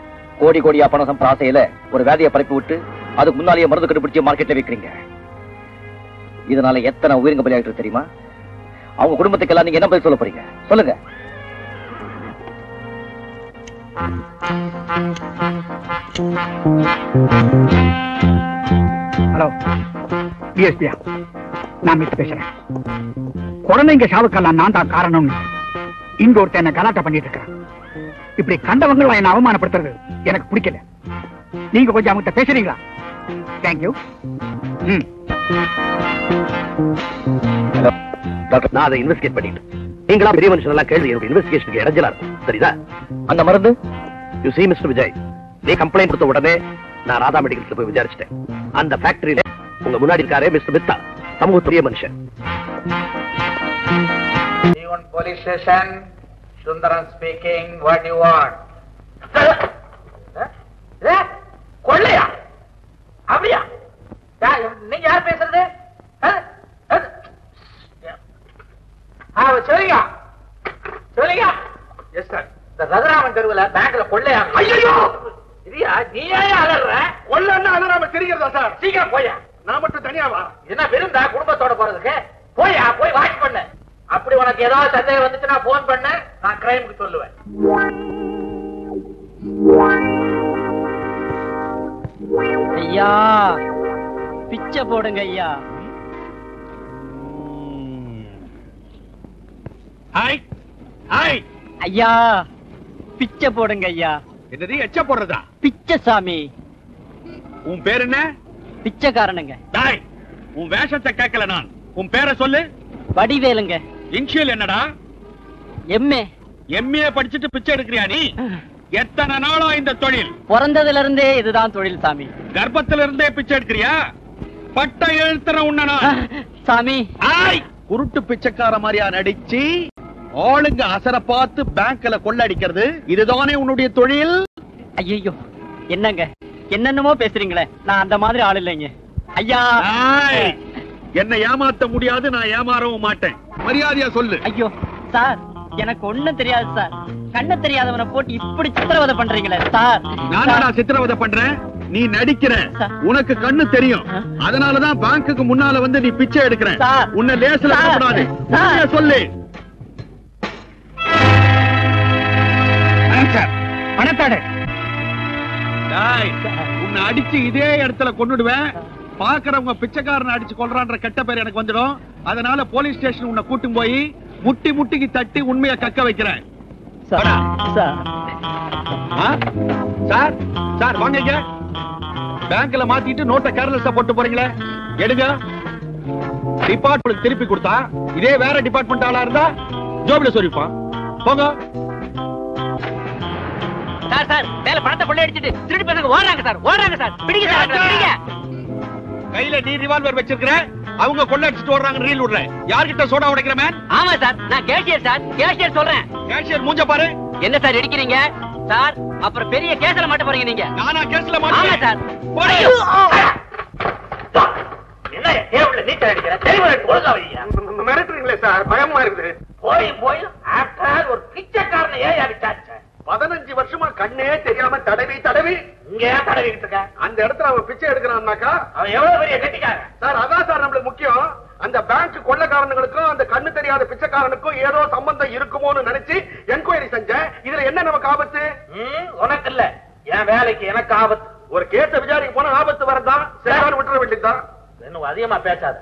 கோடி கோடியா பணம் சம்பள ஆசையில ஒரு வியாதியை பரப்பி விட்டு அதுக்கு முன்னாலேயே மருந்து கண்டுபிடிச்சு மார்க்கெட்ல வைக்கிறீங்க. இதனால எத்தனை உயிரிங்க பலியாகிட்டு தெரியுமா? அவங்க குடும்பத்துக்கெல்லாம் நீங்க என்ன பதில் சொல்ல போறீங்க? சொல்லுங்க. ஹலோ டிஎஸ்பியா, நான் மிஸ் பேசுறேன். குழந்தைங்க சாவுக்கெல்லாம் நான் தான் காரணம்னு இங்க ஒருத்தர் என்ன கலாட்டம் பண்ணிட்டு இருக்கிறேன். இப்படி கண்டவங்களை என்ன அவமானப்படுத்துறது எனக்கு பிடிக்கல. நீங்க கொஞ்சம் அவங்ககிட்ட பேசுறீங்களா? தேங்க்யூ. டாக்டர், நான் அதை இன்வெஸ்டிகேட் பண்ணிட்டு நீங்களா பெரிய மனுஷன் எல்லாம் கேள்வி என்னுடைய இன்வெஸ்டிகேஷனுக்கு இடைஞ்சலா இருக்கும். சரிதா? அந்த மருந்து யூ see மிஸ்டர் விஜய், நீ கம்ப்ளைண்ட் கொடுத்த உடனே நான் ராதா மெடிக்கல்ஸ்ல போய் விசாரிச்சிட்டேன். அந்த ஃபேக்டரியில உங்க முன்னாடி இருக்காரே மிஸ்டர் மித்தா, சமூகத்துடைய மனுஷன். Police station, Sundaram speaking. What you want? கொள்ளையா? அப்படியா? நீங்க யார் பேசுறது? சொல்லுங்க சொல்லுங்க. Yes sir. இந்த ரகுராமன் தெருவுல பேங்க்ல கொள்ளையா? ஐயோ, இதுயா நீ ஏன் அலற? கொள்ளன்னா அலறாம தெரிகிறதா சார்? சீக்கிரம் போயா. நான் மட்டும் தனியாவா? என்ன விருந்தா குடும்பத்தோட போறதுக்கு? போயா, போய் வாட்ச் பண்ணு. அப்படி உனக்கு ஏதாவது சந்தேகம் வந்துச்சுன்னா போன் பண்ண, நான் கிரைமுக்கு சொல்லுவேன். ஐயா, பிச்சை போடுங்க ஐயா. ஐயா, பிச்சை போடுங்க ஐயா. என்னது எச்ச போடுறதா? பிச்சை சாமி. உன் பேர் என்ன? பிச்சைக்காரனுங்க. உன் வேஷத்தை கேட்கல நான். உன் பேரை சொல்லு. வடிவேலுங்க. இன்ஷியல் என்னடா? எம்ஏ. எம்ஏ படிச்சுட்டு பிச்சை எடுக்கிறியா நீ? எத்தனை நாளா இந்த தொழில்? பிறந்ததுல இருந்தே இதுதான் தொழில் சாமி. கர்ப்பத்துல இருந்தே பிச்சை எடுக்கிறியா? பட்ட எழுத்துற உண்ணனா சாமி? குருட்டு பிச்சைக்கார மாதிரியா நடிச்சு ஆளுங்க அசர பார்த்து பேங்க்ல கொள்ளடிக்கிறது இதுதானே உன்னுடைய தொழில்? ஐயோ என்னங்க என்னென்னமோ பேசுறீங்களே, நான் அந்த மாதிரி ஆள் இல்லைங்க ஐயா. என்ன ஏமாத்த முடியாது, நான் ஏமாறவும் மாட்டேன். மரியாதையா சொல்லு. ஐயோ சார், எனக்கு ஒண்ணும் தெரியாது சார். கண்ணு தெரியாதவனை போட்டு இப்படி சித்திரவதை பண்றீங்களே சார். நானா சித்திரவதை பண்றேன்? நீ நடிக்கிற. உனக்கு கண்ணு தெரியும், அதனாலதான் பேங்க்குக்கு முன்னால வந்து நீ பிச்சை எடுக்கிற. உன்னை லேசில கூடாது. சொல்லு. பணத்தாடு உன்னை அடிச்சு இதே இடத்துல கொன்னுடுவேன். பாக்குறவங்க பிச்சைக்காரனை அடிச்சு கொல்றான்ற கெட்ட பேர் எனக்கு வந்துடும். அதனால போலீஸ் ஸ்டேஷன் உன்னை கூட்டும் போய் முட்டி முட்டிக்கு தட்டி உண்மையை கக்க வைக்கிறேன். சார் சார் வாங்க. பேங்க்ல மாத்திட்டு நோட்டை கேர்லெஸ்ஸா போட்டு போறீங்களே, எடுங்க. டிபார்ட்மெண்ட் திருப்பி கொடுத்தா இதே வேற டிபார்ட்மெண்ட் ஆளா இருந்தா ஜோபில சொல்லிப்பான். போங்க. சார் சார் மேல பணத்தை கொள்ளை அடிச்சிட்டு திருடி பசங்க ஓடுறாங்க சார், ஓடுறாங்க சார். பிடிங்க சார், பிடிங்க. கையில நீ ரிவால்வர் வச்சிருக்கிற, அவங்க கொள்ளை அடிச்சிட்டு ஓடுறாங்க. ரீல் விடுற. யார்கிட்ட சோடா உடைக்கிற மேன்? ஆமா சார், நான் கேஷியர் சார், கேஷியர் சொல்றேன். கேஷியர் மூஞ்ச பாரு. என்ன சார் இடிக்கிறீங்க சார்? அப்புறம் பெரிய கேஸ்ல மாட்ட போறீங்க நீங்க. நானா கேஸ்ல மாட்டேன்? ஆமா சார். என்ன டேபிள்ல நீச்சல் அடிக்கிற? தெளிவா ஒழுங்கா வையா. மிரட்டுறீங்களே சார், பயமா இருக்குது. போய் ஆஃப்டர் ஒரு பிச்சைக்காரனை ஏன் அடிச்சாச்சு? 15 வருஷமா கண்ணே தெரியாம தடவி இங்க ஏன் தடவிக்கிட்டு இருக்க? அந்த இடத்துல அவன் பிச்சை எடுக்கிறான்னாக்கா அவன் எவ்வளவு பெரிய கட்டிக்காரன் சார். அதான் சார் நம்மளுக்கு முக்கியம். அந்த பேங்க் கொள்ளைக்காரனுக்கும் அந்த கண்ணு தெரியாத பிச்சைக்காரனுக்கும் ஏதோ சம்பந்தம் இருக்குமோன்னு நினைச்சு என்கொயரி செஞ்சேன். இதுல என்ன நமக்கு ஆபத்து? உனக்கு இல்ல, என் வேலைக்கு எனக்கு ஆபத்து. ஒரு கேஸ விசாரிக்க போனா ஆபத்து வரதான், சேவான்னு விட்டுற வேண்டியதுதான். இன்னும் அதிகமா பேசாத.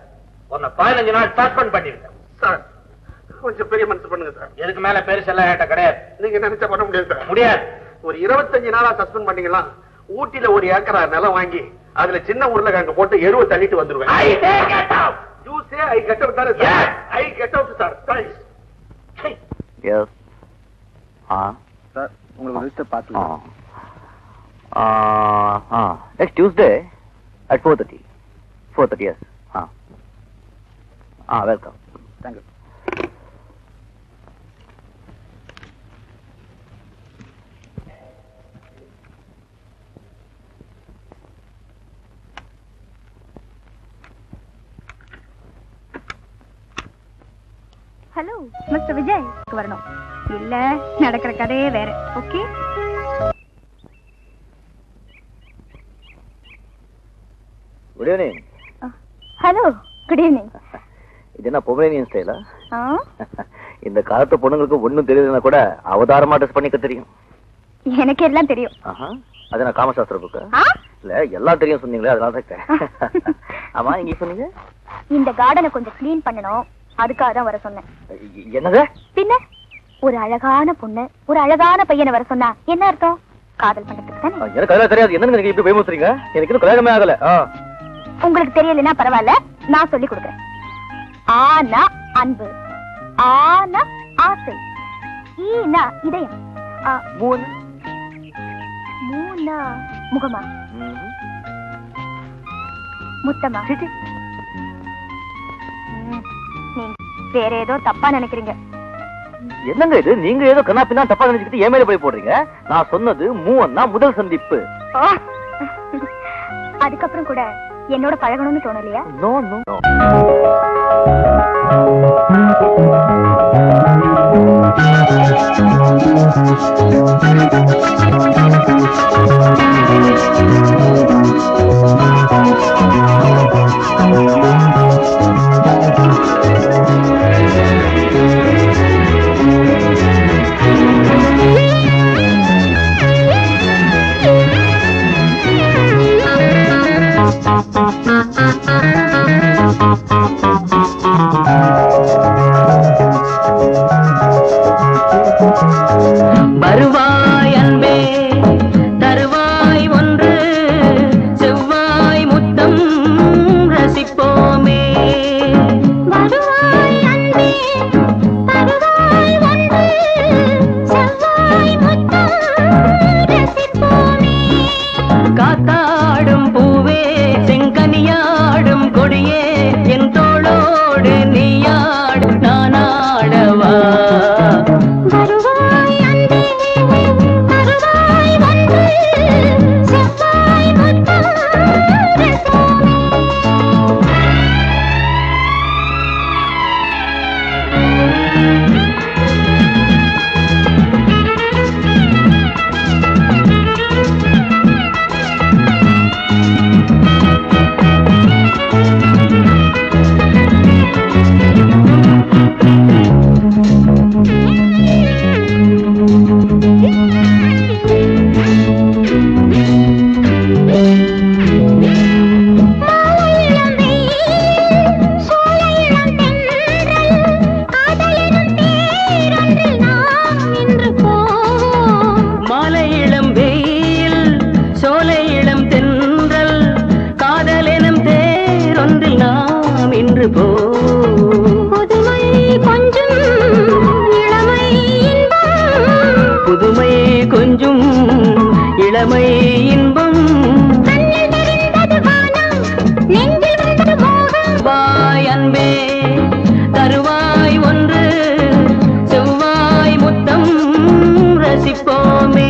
உன்னை 15 நாள் சஸ்பெண்ட் பண்ணிருக்கேன் சார். கொஞ்சம் பெரிய மனசு பண்ணுங்க சார். எதுக்கு மேல பெருசெல்லாம் ஏட்ட கிடையாது. நீங்க நினைச்சா பண்ண முடியாது சார். முடியாது. ஒரு 25 நாளா சஸ்பெண்ட் பண்ணீங்களா? ஊட்டில ஒரு ஏக்கரா நிலம் வாங்கி அதுல சின்ன உருளைக்கிழங்கு போட்டு எருவை தள்ளிட்டு வந்துருவேன். You say I get out, sir. I get out, sir. Thanks. Yes. Sir, உங்களுக்கு ரிஜிஸ்டர் பார்க்கலாம். Next Tuesday at 4:30. 4:30, yes. Welcome. Thank you. Hello mister Vijay வரணும். இல்ல நடக்கிற கதையே வேற. Okay. Good evening. Hello good evening. இது என்ன பொமரேனியன் ஸ்டைலா? இந்த காலத்து பொண்ணுங்களுக்கு ஒண்ணும் தெரியலன்னா கூட அவதாரமா ட்ரெஸ் பண்ணிக்க தெரியும். எனக்கு எல்லாம் தெரியும். அது நான் காமசாஸ்திர புக்கு இல்ல, எல்லாம் தெரியும் சொன்னீங்களே, அதனால தான். ஆமா, இங்க சொன்னீங்க இந்த கார்டனை கொஞ்சம் கிளீன் பண்ணணும், அதுக்காக தான் வர சொன்னேன். என்னது? பின்ன ஒரு அழகான பொண்ணு ஒரு அழகான பையனை வர சொன்னா என்ன அர்த்தம்? காதல் பண்றதுக்கு தானே. எனக்கு அதெல்லாம் தெரியாது. என்னன்னு எனக்கு இப்படி பயமுறுத்துறீங்க? எனக்கு இன்னும் கல்யாணமே ஆகல. உங்களுக்கு தெரியலன்னா பரவாயில்ல, நான் சொல்லி கொடுக்குறேன். ஆனா அன்பு, ஆனா ஆசை, ஈனா இதயம், மூணா முகமா, முத்தமா. வேற ஏதோ தப்பா நினைக்கிறீங்க. என்னங்க இது? நீங்க ஏதோ கண்ணாப்பின்னா தப்பா நினைச்சுக்கிட்டு ஏன் மேல போய் போடுறீங்க. நான் சொன்னது மூவன்னா முதல் சந்திப்பு. அதுக்கப்புறம் கூட என்னோட பழகணும்னு தோணலையா? No no. வருவாய் அன்பே தருவாய் ஒன்று, செவ்வாய் முத்தம் ரசிப்போமே. வருவாய் அன்பே தருவாய் ஒன்று, கொஞ்சும் இளமை இன்பம் வாய் அன்பே தருவாய் ஒன்று செவ்வாய் முத்தம் ரசிப்போமே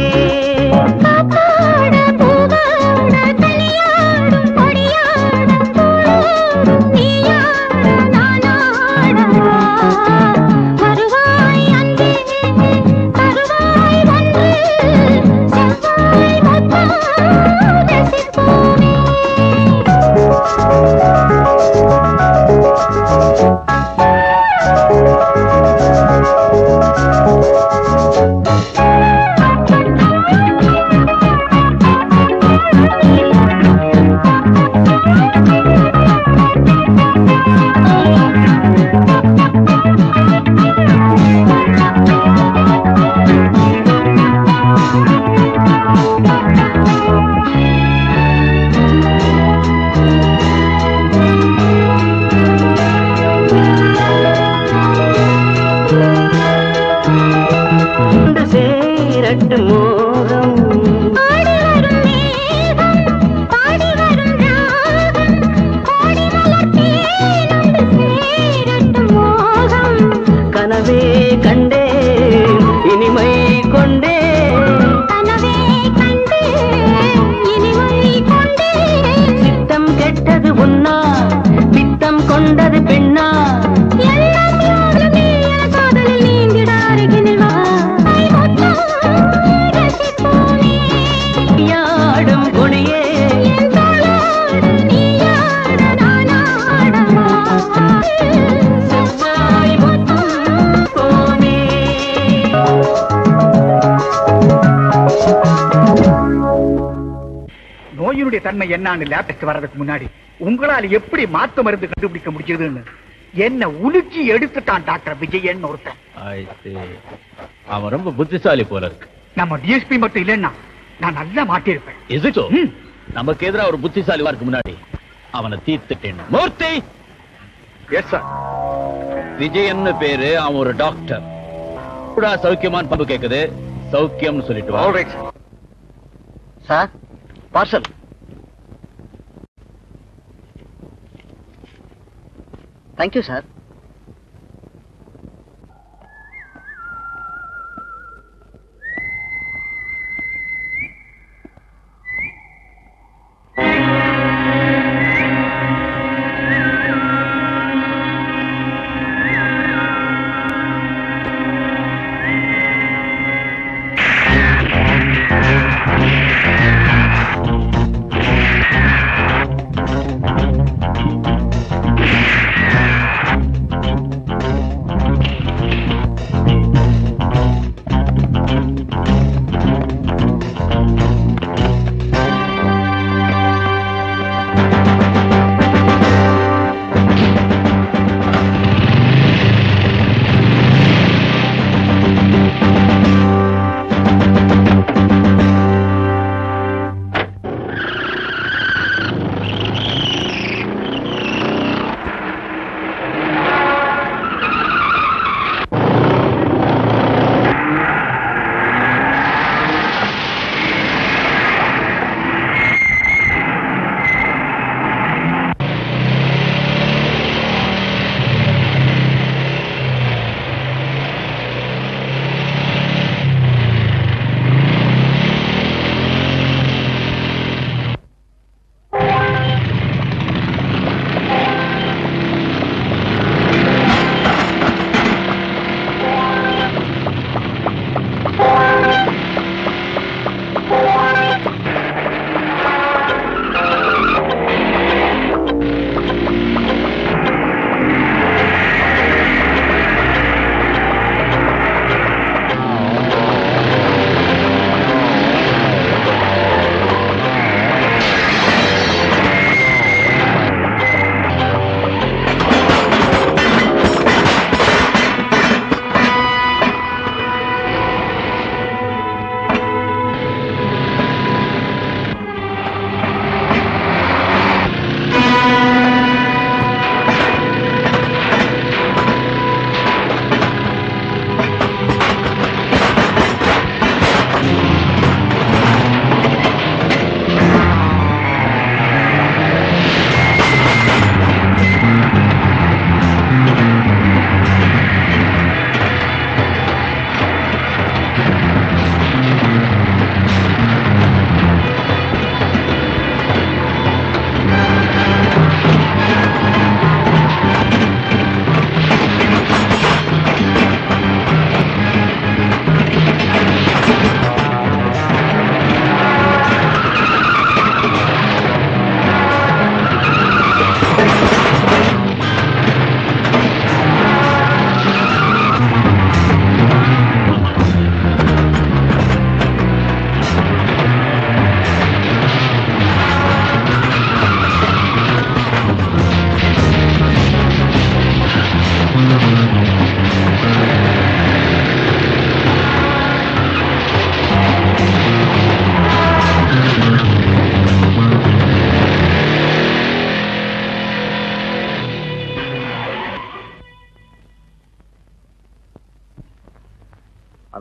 தன்மை என்னன்னு லேப் டெஸ்ட் வர்றதுக்கு முன்னாடி உங்களால் எப்படி மாத்து மருந்து கண்டுபிடிக்க முடிச்சதுன்னு என்ன உலுக்கி எடுத்துட்டான் டாக்டர் விஜயன் ஒருத்தன். அவன் ரொம்ப புத்திசாலி போல இருக்கு. நம்ம டிஎஸ்பி மட்டும் இல்லைன்னா நான் நல்லா மாட்டிருப்பேன். நமக்கு எதிராக ஒரு புத்திசாலி வரக்கு முன்னாடி அவனை தீர்த்துட்டேன். மூர்த்தி, எஸ் சார். விஜயன் பேரு, அவன் ஒரு டாக்டர். கூட சௌக்கியமான பம்பு கேக்குது, சௌக்கியம்னு சொல்லிட்டு வா. Sir, parcel. Thank you sir.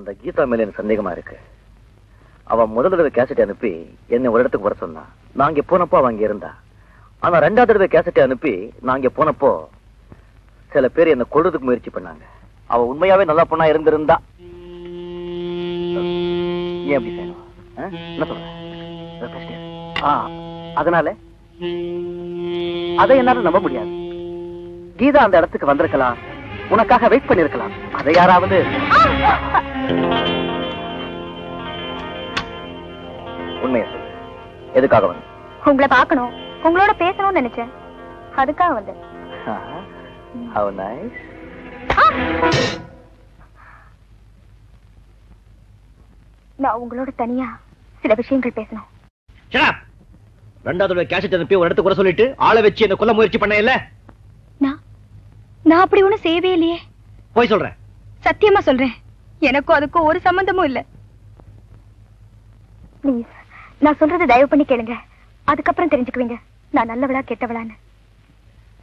அந்த கீதா மேல எனக்கு சந்தேகமா இருக்கு. அவன் முதல் தடவை கேசட்டை அனுப்பி என்னை ஒரு இடத்துக்கு வர சொன்னா. நான் இங்க போனப்போ அவன் இங்க இருந்தா. ஆனா ரெண்டாவது தடவை கேசட்டை அனுப்பி நான் இங்க போனப்போ சில பேர் என்ன கொல்றதுக்கு முயற்சி பண்ணாங்க. அவ உண்மையாவே நல்லா பொண்ணா இருந்திருந்தா ஏன் அப்படி செய்யணும்? என்ன சொல்ற? அதனால அதை என்னால நம்ப முடியாது. கீதா அந்த இடத்துக்கு வந்திருக்கலாம், உனக்காக வெயிட் பண்ணிருக்கலாம். அதை யாராவது உண்மையை சொல்லு, எதுக்காக வந்து? உங்களை பார்க்கணும், உங்களோட பேசணும்னு நினைச்சேன், அதுக்காக வந்து. How nice. நான் உங்களோட தனியா சில விஷயங்கள் பேசணும். ரெண்டாவது கேசட் அனுப்பி ஒரு இடத்துக்கு வர சொல்லிட்டு ஆளை வச்சு என்ன கொல்ல முயற்சி பண்ண இல்ல? நான் அப்படி ஒண்ணும் செய்யவே இல்லையே. போய் சொல்றேன். சத்தியமா சொல்றேன், எனக்கும் அதுக்கும் ஒரு சம்பந்தமும் இல்ல. ப்ளீஸ், நான் சொல்றது தயவு பண்ணி கேளுங்க, அதுக்கப்புறம் தெரிஞ்சுக்குவீங்க நான் நல்லவளா கெட்டவளான்னு.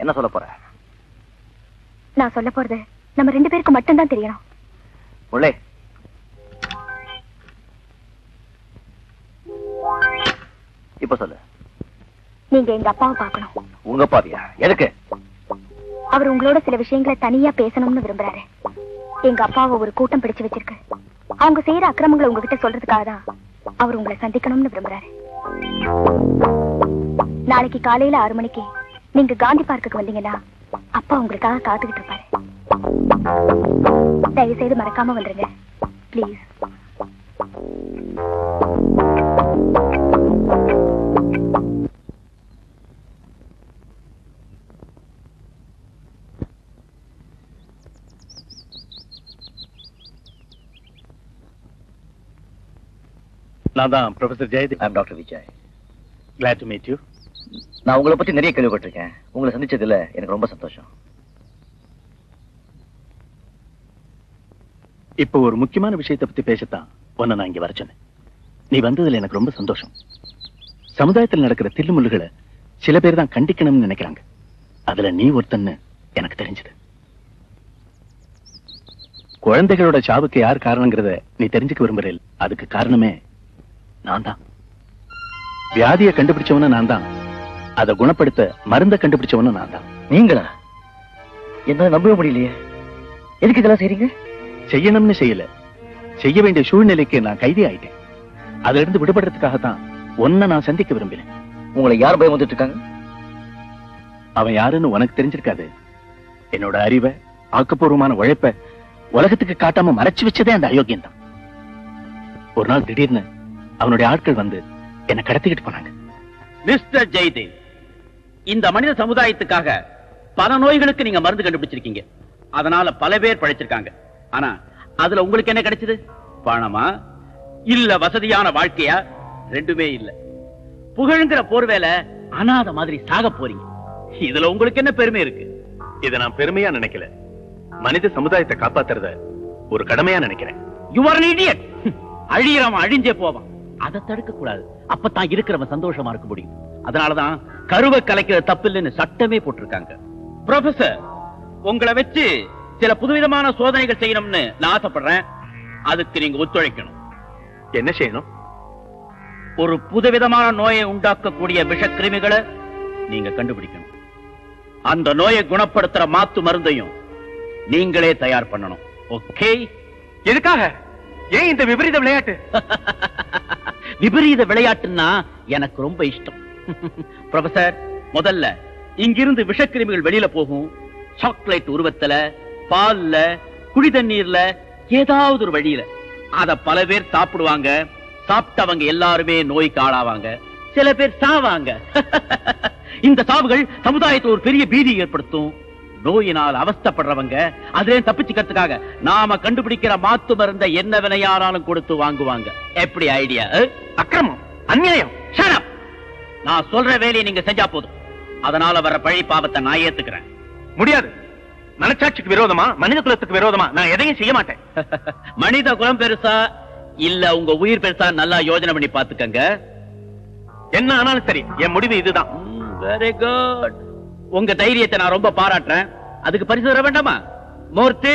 என்ன சொல்ல போற? நான் சொல்ல போறது நம்ம 2 பேருக்கு மட்டும்தான் தெரியணும். உள்ளே இப்ப சொல்லு. நீங்க எங்க அப்பாவை பார்க்கணும். உங்க அப்பாவியா? எதுக்கு? அவர் உங்களோட சில விஷயங்களை தனியா பேசணும்னு விரும்புறாரு. எங்க அப்பாவை ஒரு கூட்டம் பிடிச்சு வச்சிருக்கு. அவங்க செய்யற அக்கிரமங்களை உங்ககிட்ட சொல்றதுக்காக தான் அவர் உங்களை சந்திக்கணும்னு விரும்புறாரு. நாளைக்கு காலையில 6 மணிக்கு நீங்க காந்தி பார்க்குக்கு வந்தீங்கன்னா அப்பா உங்களுக்காக காத்துக்கிட்டு இருப்பாரு. தயவு செய்து மறக்காம வந்துருங்க பிளீஸ். நான் தான் professor Jayadeep. I am doctor Vijay. Glad to meet you. நான் உங்களை பத்தி நிறைய கேள்விப்பட்டிருக்கேன். உங்களை சந்திச்சதுல எனக்கு ரொம்ப சந்தோஷம். இப்போ ஒரு முக்கியமான விஷயத்தை பத்தி பேசத்தான் உன்னை நான் இங்க வர சொன்னேன். நீ வந்ததுல எனக்கு ரொம்ப சந்தோஷம். சமுதாயத்தில் நடக்கிற தில்லுமுள்ளுகளை சில பேர் தான் கண்டிக்கணும்னு நினைக்கிறாங்க. அதுல நீ ஒருத்தன்னு எனக்கு தெரிஞ்சது. குழந்தைகளோட சாவுக்கு யார் காரணங்கிறத நீ தெரிஞ்சுக்க விரும்புற. அதுக்கு காரணமே நான் தான். வியாதியை கண்டுபிடிச்சவன நான் தான், அதை குணப்படுத்த மருந்தை கண்டுபிடிச்சவன நான் தான். நீங்களா? என்ன நம்பவே முடியலையே. எதுக்கு இதெல்லாம் செய்றீங்க? செய்யணும்னு செய்யல, செய்ய வேண்டிய சூழ்நிலைக்கு நான் கைதி ஆயிட்டேன். அதுல இருந்து விடுபடுறதுக்காகத்தான் ஒன்ன நான் சந்திக்க விரும்பினேன். உங்களை யார் பயம் வந்துட்டு இருக்காங்க? அவன் யாருன்னு உனக்கு தெரிஞ்சிருக்காது. என்னோட அறிவை, ஆக்கப்பூர்வமான உழைப்ப உலகத்துக்கு காட்டாம மறைச்சு வச்சதே அந்த அயோக்கியம் தான். ஒரு நாள் திடீர்னு அவனுடைய ஆட்கள் வந்து என்னை கடத்திக்கிட்டு போனாங்க. மிஸ்டர் ஜெயதேவ், இந்த மனித சமுதாயத்துக்காக பல நோய்களுக்கு நீங்க மருந்து கண்டுபிடிச்சிருக்கீங்க. அதனால பல பேர் பழைச்சிருக்காங்க. ஆனா அதுல உங்களுக்கு என்ன கிடைச்சது? பணமா இல்ல வசதியான வாழ்க்கையா? ரெண்டுமே இல்ல. புகழ்ங்கிற போர்வேல அனாத மாதிரி சாக போறீங்க. இதுல உங்களுக்கு என்ன பெருமை இருக்கு? இதை நான் பெருமையா நினைக்கல, மனித சமுதாயத்தை காப்பாத்துறத ஒரு கடமையா நினைக்கிறேன். You are an idiot. அழியறவன் அழிஞ்சே போவான், அதை தடுக்க கூடாது. அப்பதான் இருக்கிறவன் சந்தோஷமா இருக்க முடியும். அதனாலதான் கருவை கலைக்கிற தப்பு இல்லைன்னு சட்டமே போட்டிருக்காங்க. ப்ரொஃபசர், உங்களை வச்சு சில புதுவிதமான சோதனைகள் செய்யணும்னு நான் ஆசைப்படுறேன். அதுக்கு நீங்க ஒத்துழைக்கணும். என்ன செய்யணும்? ஒரு புதுவிதமான நோயை உண்டாக்கக்கூடிய விஷக்கிருமிகளை நீங்க கண்டுபிடிக்கணும். அந்த நோயை குணப்படுத்துற மாத்து மருந்தையும் நீங்களே தயார் பண்ணணும். ஓகே? எதுக்காக? ஏன் இந்த விபரீத விளையாட்டு? விபரீத விளையாட்டுன்னா எனக்கு ரொம்ப இஷ்டம். ப்ரொஃபசர், முதல்ல இங்கிருந்து விஷக்கிருமிகள் வெளியில போகும். சாக்லேட் உருவத்துல, பால்ல, குடி தண்ணீர்ல, ஏதாவது ஒரு வழியில அத பல பேர் சாப்பிடுவாங்க. சாப்பிட்டவங்க எல்லாருமே நோய்க்கு ஆளாவாங்க. சில பேர் சாவாங்க. இந்த சாவுகள் சமுதாயத்தில் ஒரு பெரிய பீதி ஏற்படுத்தும். நோயினால் அவஸ்தப்படுறவங்க அதிலே தப்பிச்சுக்கிறதுக்காக நாம கண்டுபிடிக்கிற மாத்து மருந்த என்ன விலையானாலும் கொடுத்து வாங்குவாங்க. எப்படி ஐடியா? அக்கிரமம், அநியாயம். Shut up. நான் சொல்ற வேலையை நீங்க செஞ்சா போதும். அதனால வர பழி பாவத்தை நான் ஏத்துக்கிறேன். முடியாது. மனச்சாட்சிக்கு விரோதமா, மனித குலத்துக்கு விரோதமா நான் எதையும் செய்ய மாட்டேன். மனித குலம் பெருசா இல்ல உங்க உயிர் பெருசா நல்லா யோசனை பண்ணி பாத்துக்கங்க. என்ன ஆனாலும் சரி, என் முடிவு இதுதான். Very good. உங்க தைரியத்தை நான் ரொம்ப பாராட்டுறேன். அதுக்கு பரிசு தர வேண்டாமா? மூர்த்தி,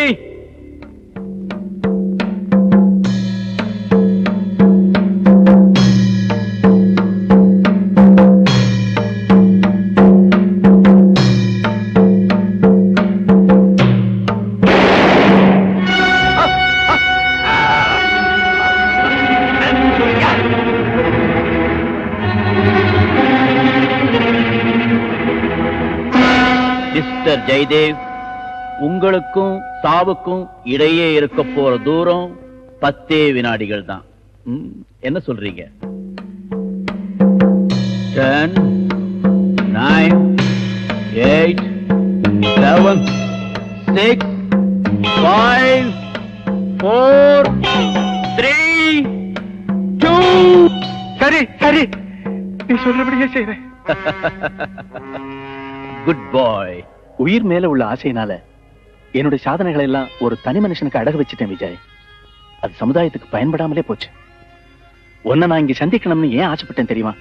மிஸ்டர் ஜெயதேவ், உங்களுக்கும் சாவுக்கும் இடையே இருக்க போற தூரம் 10 வினாடிகள் தான். என்ன சொல்றீங்க? 10, 9, 8, 7, 6, 5, 4, 3, 2. சரி சரி, நீ சொல்றபடியே செய்றேன். குட் பாய். உயிர் மேல உள்ள ஆசையினால என்னுடைய சாதனைகளை எல்லாம் ஒரு தனி மனுஷனுக்கு அடகு வச்சுட்டேன் விஜய். அது சமுதாயத்துக்கு பயன்படாமலே போச்சு. உன்னை நான் இங்க சந்திக்கணும்னு ஏன் ஆசைப்பட்டேன் தெரியுமா?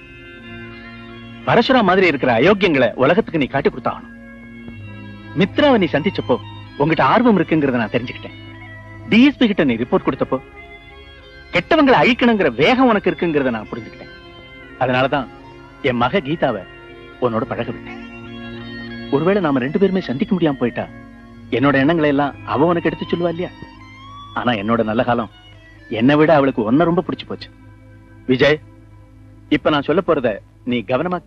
பரசுரா மாதிரி இருக்கிற அயோக்கியங்களை உலகத்துக்கு நீ காட்டி கொடுத்தாகணும். மித்ராவை நீ சந்திச்சப்போ உங்ககிட்ட ஆர்வம் இருக்குங்கிறத நான் தெரிஞ்சுக்கிட்டேன். டிஎஸ்பி கிட்ட நீ ரிப்போர்ட் கொடுத்தப்போ கெட்டவங்களை அழிக்கணுங்கிற வேகம் உனக்கு இருக்குங்கிறத நான் புரிஞ்சுக்கிட்டேன். அதனாலதான் என் மக கீதாவை உன்னோட பழக விட்டேன். ஒருவேளை நாம 2 பேருமே சந்திக்க முடியாம போயிட்டா என்னோட எண்ணங்களை எல்லாம் அவ உனக்கு எடுத்து சொல்லுவா இல்லையா? ஆனா என்னோட நல்ல காலம் என்னை விட அவளுக்கு ஒன்ன ரொம்ப பிடிச்சு போச்சு. விஜய், இப்ப நான் சொல்ல போறத நீ கவனமா.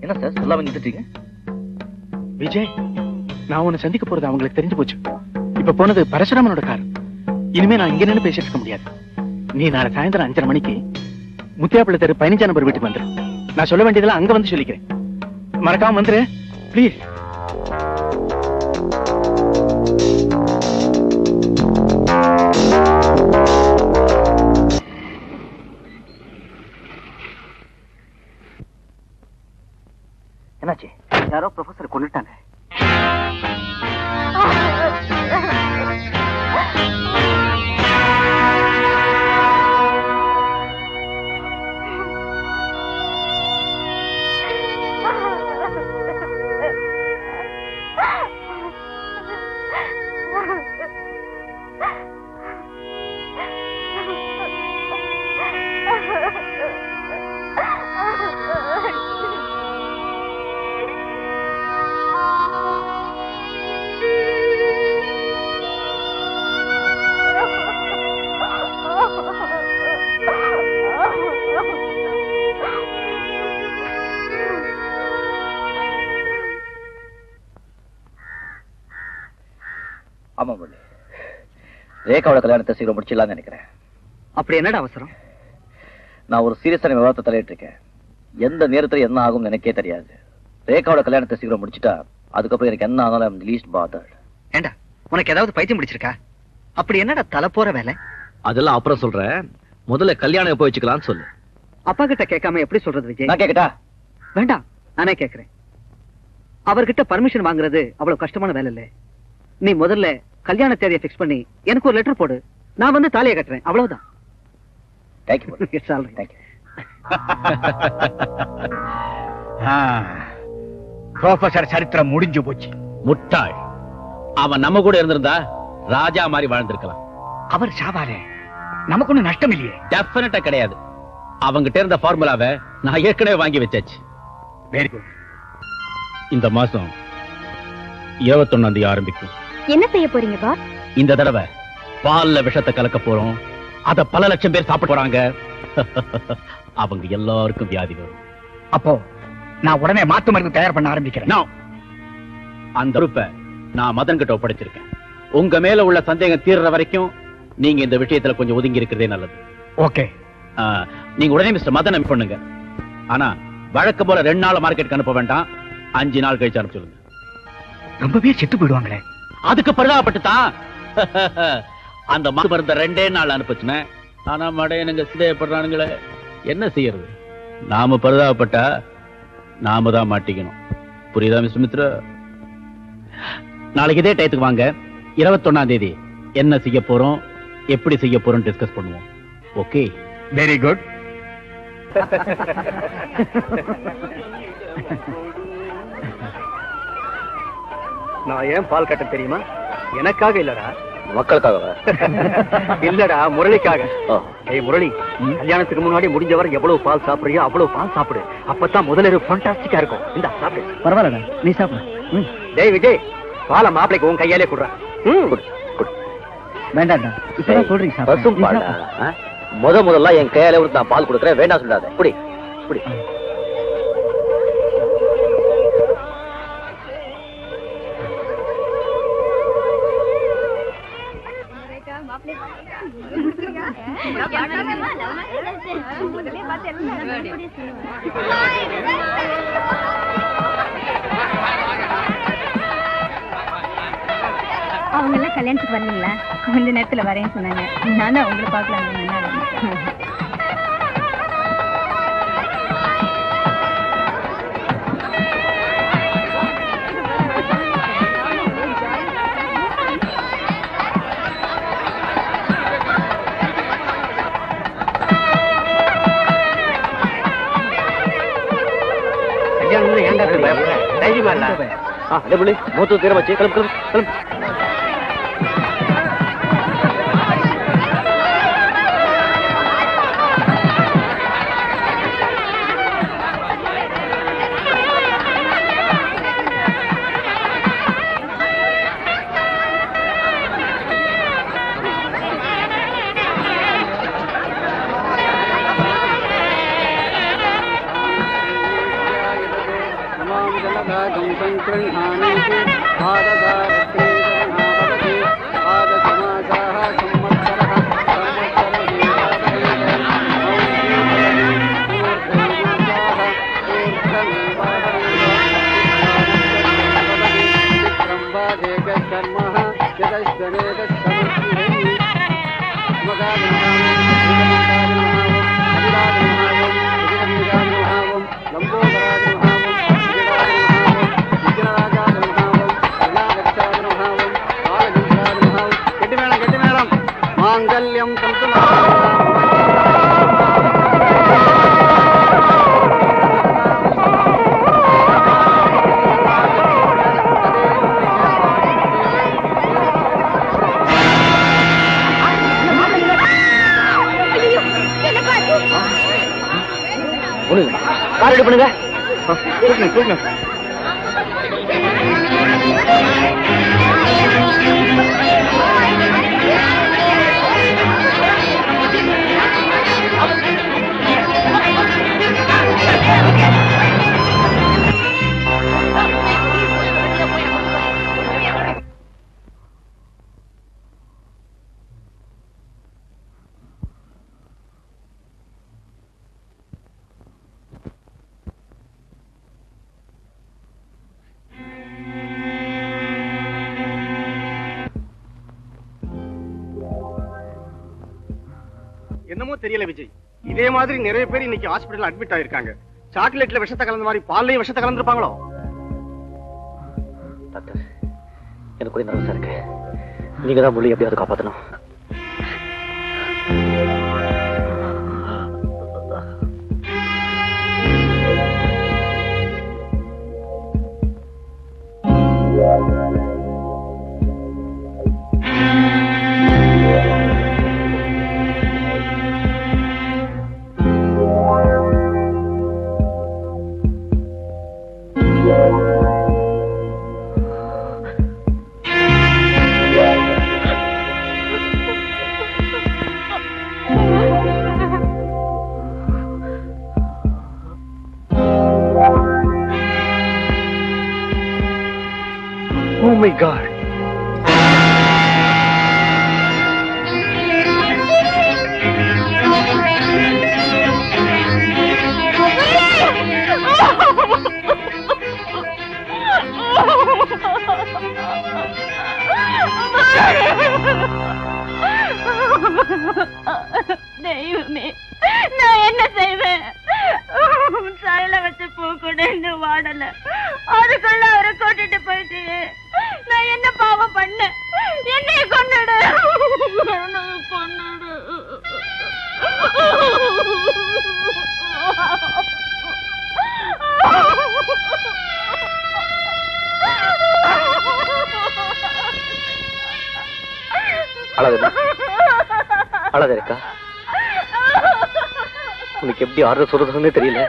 என்ன சார் சொல்லாம நிறுத்திட்டீங்க? விஜய், நான் உன்னை சந்திக்க போறது அவங்களுக்கு தெரிஞ்சு போச்சு. இப்ப போனது பரசுராமனோட கார். இனிமே நான் இங்க நின்று பேசிட்டு இருக்க முடியாது. நீ நாளை சாயந்தரம் 5:30 மணிக்கு முத்தியாப்பிள்ளை தெரு 15 நம்பர் வீட்டுக்கு வந்துரு. நான் சொல்ல வேண்டியதெல்லாம் அங்க வந்து சொல்லிக்கிறேன். மறக்காம வந்துரு பிளீஸ். என்னாச்சு? யாரோ ப்ரொஃபசர் கொன்னுட்டாங்க. ஆமா முரளி, ரேகாவோட கல்யாணத்தை சீக்கிரம் முடிச்சிடலாம்னு நினைக்கிறேன். அப்படி என்னடா அவசரம்? நான் ஒரு சீரியஸான விவாதத்தை தலையிட்டு இருக்கேன். எந்த நேரத்துல என்ன ஆகும் எனக்கே தெரியாது. ரேகாவோட கல்யாணத்தை சீக்கிரம் முடிச்சுட்டா அதுக்கப்புறம் எனக்கு என்ன ஆனாலும் லீஸ்ட் பாதர்ட். ஏண்டா, உனக்கு ஏதாவது பைத்தியம் முடிச்சிருக்கா? அப்படி என்னடா தலை போற வேலை? அதெல்லாம் அப்புறம் சொல்றேன். முதல்ல கல்யாணம் எப்போ வச்சுக்கலாம்னு சொல்லு. அப்பா கிட்ட கேட்காம எப்படி சொல்றது விஜய்? நான் கேட்கட்டா? வேண்டாம், நானே கேட்கிறேன். அவர்கிட்ட பர்மிஷன் வாங்குறது அவ்வளவு கஷ்டமான வேலை இல்ல. நீ முதல்ல கல்யாண தேதியை பிக்ஸ் பண்ணி எனக்கு ஒரு லெட்டர் போடு. நான் வந்து தாலியை கட்டுறேன், அவ்வளவுதான். ப்ரொஃபசர் சரித்திரம் முடிஞ்சு போச்சு. முட்டாள், அவன் நம்ம கூட இருந்திருந்தா ராஜா மாதிரி வாழ்ந்திருக்கலாம். அவர் சாவாரே, நமக்கு ஒண்ணு நஷ்டம் இல்லையே. டெஃபினட்டா கிடையாது. அவங்கிட்ட இருந்த ஃபார்முலாவை நான் ஏற்கனவே வாங்கி வச்சாச்சு. Very good. இந்த மாசம் 21ஆம் தேதி ஆரம்பிக்கும். என்ன செய்ய போறீங்க பாஸ்? இந்த தடவை பால்ல விஷத்தை கலக்க போறோம். அத பல லட்சம் பேர் சாப்பிட போறாங்க. அவங்க எல்லாருக்கும் வியாதி வரும். அப்போ நான் உடனே மாத்து மருந்து தயார் பண்ண ஆரம்பிக்கிறேன். அந்த பொறுப்பை நான் மதன் கிட்ட ஒப்படைச்சிருக்கேன். உங்க மேல உள்ள சந்தேகம் தீர்ற வரைக்கும் நீங்க இந்த விஷயத்துல கொஞ்சம் ஒதுங்கி இருக்கிறதே நல்லது. ஓகே. நீங்க உடனே மிஸ்டர் மதன் அனுப்பி பண்ணுங்க. ஆனா வழக்கம் போல 2 நாள் மார்க்கெட்டுக்கு அனுப்ப வேண்டாம். 5 நாள் கழிச்சு அனுப்பி சொல்லுங்க. ரொம்ப பேர் செத்து போயிடுவாங்களே. அதுக்கு பரிதாபப்பட்டுதான் அந்த மருந்து 2 நாள் அனுப்பிச்சுன. ஆனா மடையனுங்க சிதையப்படுறானுங்களே, என்ன செய்யறது? நாம பரிதாபப்பட்டா நாம தான் மாட்டிக்கணும். புரியுதா மிஸ்டர் மித்ரா? நாளைக்கு இதே டயத்துக்கு வாங்க. 21ஆம் தேதி என்ன செய்ய போறோம், எப்படி செய்ய போறோம் டிஸ்கஸ் பண்ணுவோம். ஓகே? Very good. நான் ஏன் பால் கட்ட தெரியுமா? எனக்காக இல்லடா, மக்களுக்காக. இல்லடா, முரளிக்காக. ஏய் முரளி, கல்யாணத்துக்கு முன்னாடி முடிஞ்சவரை எவ்வளவு பால் சாப்பிடுறியோ அவ்வளவு பால் சாப்பிடு. அப்பதான் முதல்ல ஃபண்டாஸ்டிக்கா இருக்கும். இந்த சாப்பிடு. பரவாயில்லடா, நீ சாப்பிடு. டேய் விஜய், பாலை மாப்பிளைக்கு உன் கையாலே குடுறா. வேண்டாம்டா, இப்பதான் சொல்றீங்க. பசும் பால் முதல்ல என் கையால நான் பால் கொடுக்குறேன். வேண்டாம் சொல்லாத. குடி குடி. அவங்க எல்லாம் கல்யாணத்துக்கு வரலீங்களா? கொஞ்ச நேரத்துல வரேன்னு சொன்னாங்க. நானும் அவங்கள பாக்கலாம். மூத்து தீர வச்சு கிளம்பு கிளம்பு. கார் ரெடி பண்ணுங்க. என்னமோ தெரியல விஜய், இதே மாதிரி நிறைய பேர் இன்னைக்கு ஹாஸ்பிடல்ல அட்மிட் ஆயிருக்காங்க. சாக்லேட்ல விஷத்தை கலந்த மாதிரி பால்லையும் விஷத்தை கலந்துருப்பாங்களோ? டாக்டர், எனக்கு கூட நர்வஸா இருக்கு. நீங்க தான் முள்ளி எப்படியாவது காப்பாத்தணும். Oh my God. தெய்வமே, நான் என்ன செய்வேன்? தலையில வச்ச பூ கூட இன்னும் வாடல. அதுக்குள்ள அவரை கூட்டிட்டு போயிட்டு நான் என்ன பாவம் பண்ண? என்னைய கொன்னுடு, கொன்னுடு. அழகா இருக்கா? உனக்கு எப்படி ஆறுதல் சொல்றதுன்னு தெரியல.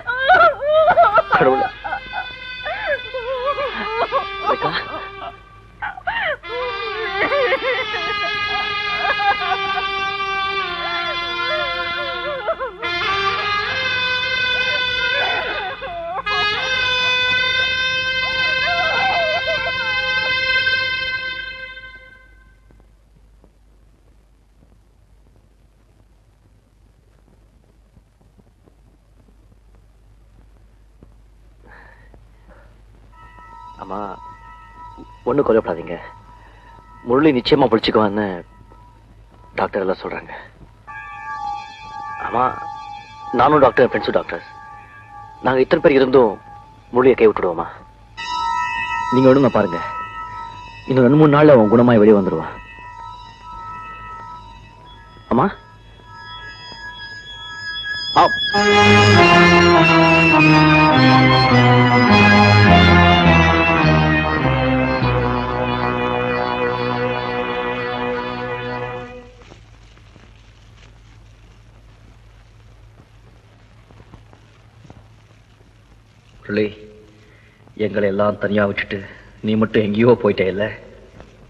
கடவுளே, அம்மா ஒண்ணு கொல்லப்படாதீங்க. முரளி நிச்சயமா பிடிச்சுக்குவான்னு டாக்டர் எல்லாம் சொல்றாங்க. ஆமா, நானும் டாக்டர், ஃப்ரெண்ட்ஸும் டாக்டர்ஸ். நாங்க இத்தனை பேர் இருந்தும் முரளியை கை விட்டுடுவோமா? நீங்க ஒண்ணுங்க பாருங்க, இன்னும் 2-3 நாள்ல அவன் குணமாய் வெளியே வந்துடுவான். அம்மா எங்களை எல்லாம் தனியா விட்டுட்டு நீ மட்டும் எங்கேயோ போயிட்டே இல்ல.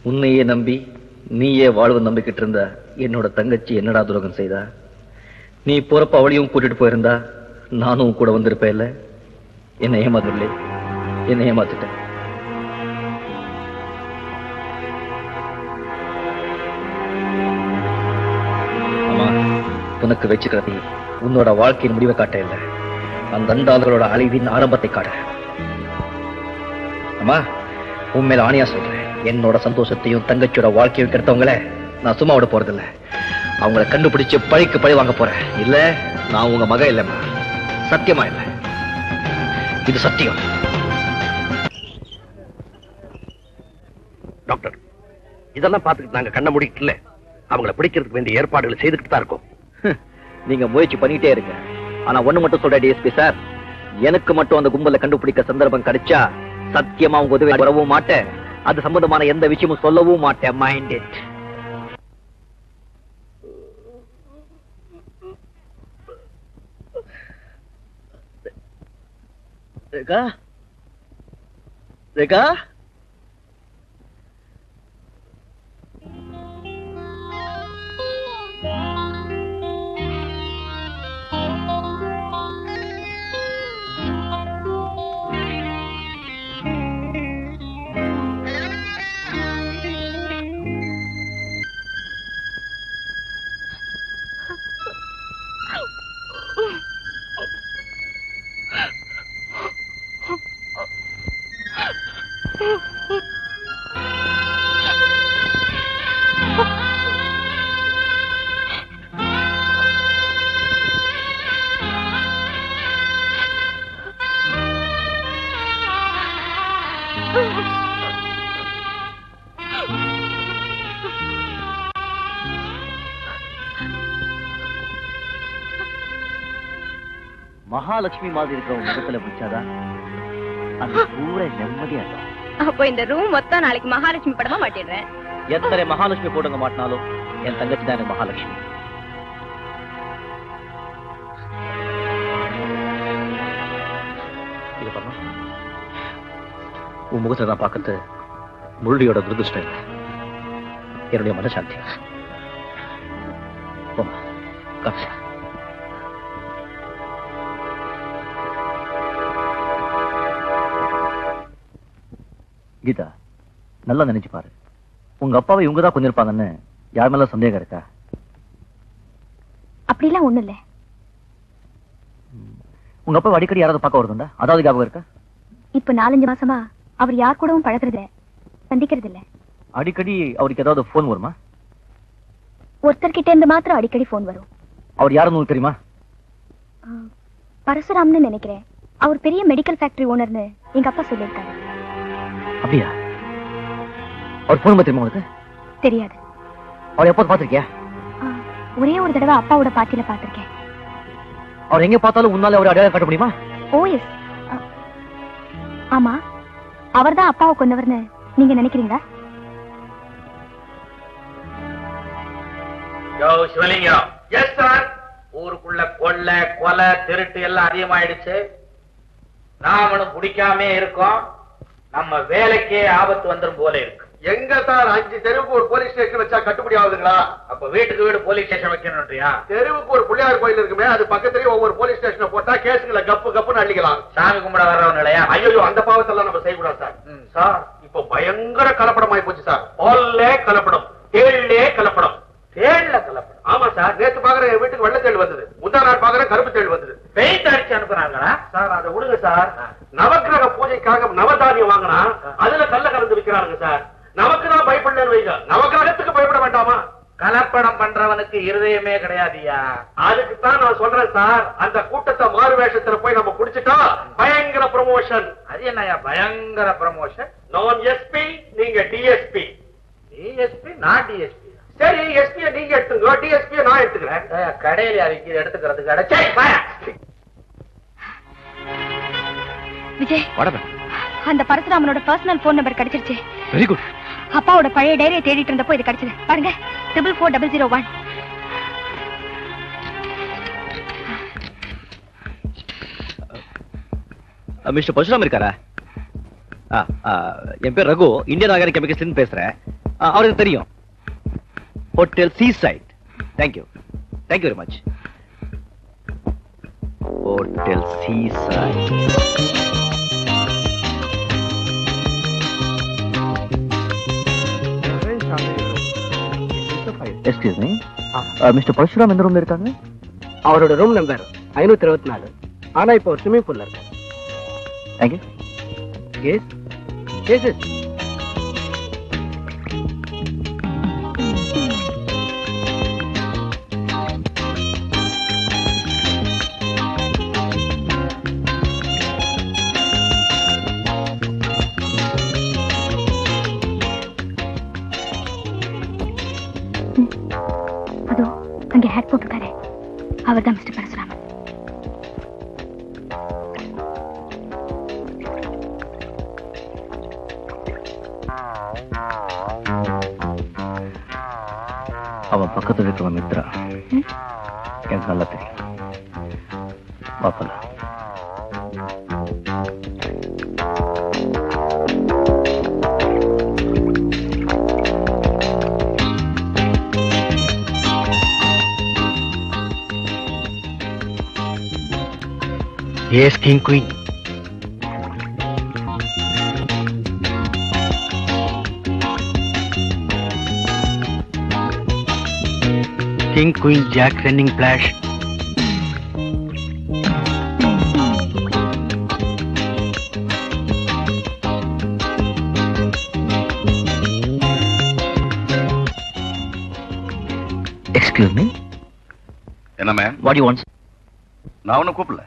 உன்னையே நம்பி நீயே வாழ்வு நம்பிக்கிட்டு இருந்த என்னோட தங்கச்சி என்னடா துரோகம் செய்தா? நீ போறப்ப அவளையும் கூட்டிட்டு போயிருந்தா நானும் கூட வந்திருப்பேன் இல்ல? என்ன ஏமாத்துள்ளே, என்ன ஏமாத்துட்ட. ஆமா, உனக்கு வச்சுக்கிறது உன்னோட வாழ்க்கையின் முடிவை காட்ட இல்லை, அந்த அண்டாளர்களோட அழிவின் ஆரம்பத்தை காட்ட. அம்மா, உண்மையில ஆணையா சொல்றேன், என்னோட சந்தோஷத்தையும் தங்கச்சியோட வாழ்க்கையும் கெடுத்தவங்கள நான் சும்மா விட போறதில்ல. அவங்களை கண்டுபிடிச்சு பழிக்கு பழி வாங்க போறேன். இல்ல, நான் உங்க மக இல்லம்மா, சத்தியமா இல்ல, இது சத்தியம். டாக்டர், இதெல்லாம் பார்த்துக்கிட்டு நாங்க கண்ண முடிக்கல, அவங்களை பிடிக்கிறதுக்கு வேண்டிய ஏற்பாடுகளை செய்துக்கிட்டு தான் இருக்கோம். நீங்க முயற்சி பண்ணிட்டே இருங்க. ஆனா ஒண்ணு மட்டும் சொல்ற டிஎஸ்பி சார், எனக்கு மட்டும் அந்த கும்பலை கண்டுபிடிக்க சந்தர்ப்பம் கிடைச்சா சத்தியமா உங்க உதவி வரவும் மாட்டேன், அது சம்பந்தமான எந்த விஷயமும் சொல்லவும் மாட்டேன். Mind it. ரேகா, ரேகா, மகாலட்சுமி மாதிரி இருக்க முகத்துல பிடிச்சாதான் அந்த பூரை நிம்மதியா இருக்கும். அப்போ இந்த ரூம் மொத்தம் நாளைக்கு மகாலட்சுமி படமா மாட்டிடுறேன். எத்தனை மகாலட்சுமி போடுங்க மாட்டினாலும் என் தங்கச்சி தான் எனக்கு மகாலட்சுமி. இது பண்ண உன் முகத்தை நான் பார்க்கறது முரளியோட துரதிருஷ்டம் இல்லை, என்னுடைய மனசாந்தி. காசா கீதா, நல்லா நினைச்சு பாரு, உங்க அப்பாவை இவங்கதான் கொண்டிருப்பாங்கன்னு யார் மேல சந்தேகம் இருக்கா? அப்படிலாம் ஒண்ணு இல்ல. உங்க அப்பா அடிக்கடி யாராவது பார்க்க வருதுண்டா? அதாவது ஞாபகம் இருக்கா? இப்ப 4-5 மாசமா அவர் யார் கூடவும் பழகிறது இல்ல, சந்திக்கிறது இல்ல. அடிக்கடி அவருக்கு ஏதாவது போன் வருமா? ஒருத்தர்கிட்ட இருந்து மாத்திரம் அடிக்கடி போன் வரும். அவர் யாருன்னு உங்களுக்கு தெரியுமா? பரசுராம்னு நினைக்கிறேன். அவர் பெரிய மெடிக்கல் ஃபேக்டரி ஓனர்னு எங்க அப்பா சொல்லியிருக்காரு. அப்படியா? அவர் போன் தெரியுமா உங்களுக்கு? தெரியாது. அவர் எப்போது பார்த்திருக்கியா? ஒரே ஒரு தடவை அப்பாவோட பாட்டியில பார்த்திருக்கேன். அவர் எங்க பார்த்தாலும் உன்னால அவர் அடையாளம் காட்ட முடியுமா? Oh yes. ஆமா, அவர்தான் அப்பாவை கொண்டவர்னு நீங்க நினைக்கிறீங்களா? சிவலிங்கம். Yes sir. ஊருக்குள்ள கொள்ளை, கொலை, திருட்டு எல்லாம் அதிகமாயிடுச்சு. நாமளும் பிடிக்காமே இருக்கோம். நம்ம வேலைக்கே ஆபத்து வந்துரும் போல இருக்கு. எங்க சார் 5 தெருவுக்கு ஒரு போலீஸ் ஸ்டேஷன் வச்சா கட்டுப்படி ஆகுதுங்களா? அப்ப வீட்டுக்கு வீடு போலீஸ் ஸ்டேஷன் வைக்கணும்ன்றியா? தெருவுக்கு ஒரு பிள்ளையார் கோயில் இருக்குமே, அது பக்கத்துலயே ஒவ்வொரு போலீஸ் ஸ்டேஷனை போட்டா கேஸுகளை கப்பு கப்புன்னு அள்ளிக்கலாம். சாமி கும்பிட வர்றவங்க இல்லையா? ஐயோ, அந்த பாவத்தெல்லாம் நம்ம செய்யக்கூடாது சார். சார், இப்ப பயங்கர கலப்படம் ஆகி போச்சு சார். பால்லே கலப்படம், தேள்லே கலப்படம். தேள்ல கலப்படம்? ஆமா சார். நேத்து பாக்குற என் வீட்டுக்கு வெள்ளை தேள் வந்தது, முந்தா நாள் பாக்குற கருப்பு தேள் வந்தது. பெயிண்ட் அடிச்சு அனுப்புறாங்களா சார்? அதை விடுங்க சார். நவக்கிரக பூஜைக்காக நவதானியம் வாங்கினா பண்றவனுக்கு இருதயமே கிடையாதுயா. அதுக்கு தான் நான் சொல்றேன் சார், அந்த கூட்டத்தை மாறு வேஷத்துல போய் நம்ம புடிச்சிட்டா பயங்கர ப்ரமோஷன். அது என்னயா பயங்கர ப்ரமோஷன்? நான் எஸ்பி, நீங்க டிஎஸ்பி. டிஎஸ்பி நான் டிஎஸ்பி. சரி, எஸ்பியை நீங்க எடுத்துங்க, டிஎஸ்பியை நான் எடுத்துக்கிறேன். கடையில அதுக்கு எடுத்துக்கிறது கிடைச்சே. விஜய், அந்த பரசுராமனோட பர்சனல் போன் நம்பர் கிடைச்சிருச்சு. Very good. அப்பாவோட பழைய டைரியை தேடிட்டு இருந்தப்போ இது கிடைச்சது. பாருங்க, 44001. மிஸ்டர் பரசுராம் இருக்காரா? என் பேர் ரகு, இந்தியன் ஆர்கானிக் கெமிக்கல்ஸ் பேசுறேன். அவருக்கு தெரியும். Hotel seaside. Thank you very much. Hotel seaside. Excuse me, mister Parasuram எந்த ரூம்ல இருக்காங்க? அவரோட ரூம் நம்பர் 524. ஆனா இப்போ ஸ்விமிங் பூல்ல இருக்காங்க. தேங்க்யூ. Yes yes. அதோ அங்கே ஹேட் போட்டுருக்காரு, அவர் தான் மிஸ்டர் பரசுராமன். அவன் பக்கத்துல இருக்கிற மித்ரா எனக்கு நல்லா தெரியும். பாப்பல Yes, King Queen. King Queen Jack running flash. Excuse me. என்ன ma'am? What do you want? நான் ஒன்னும் கூப்பிடல.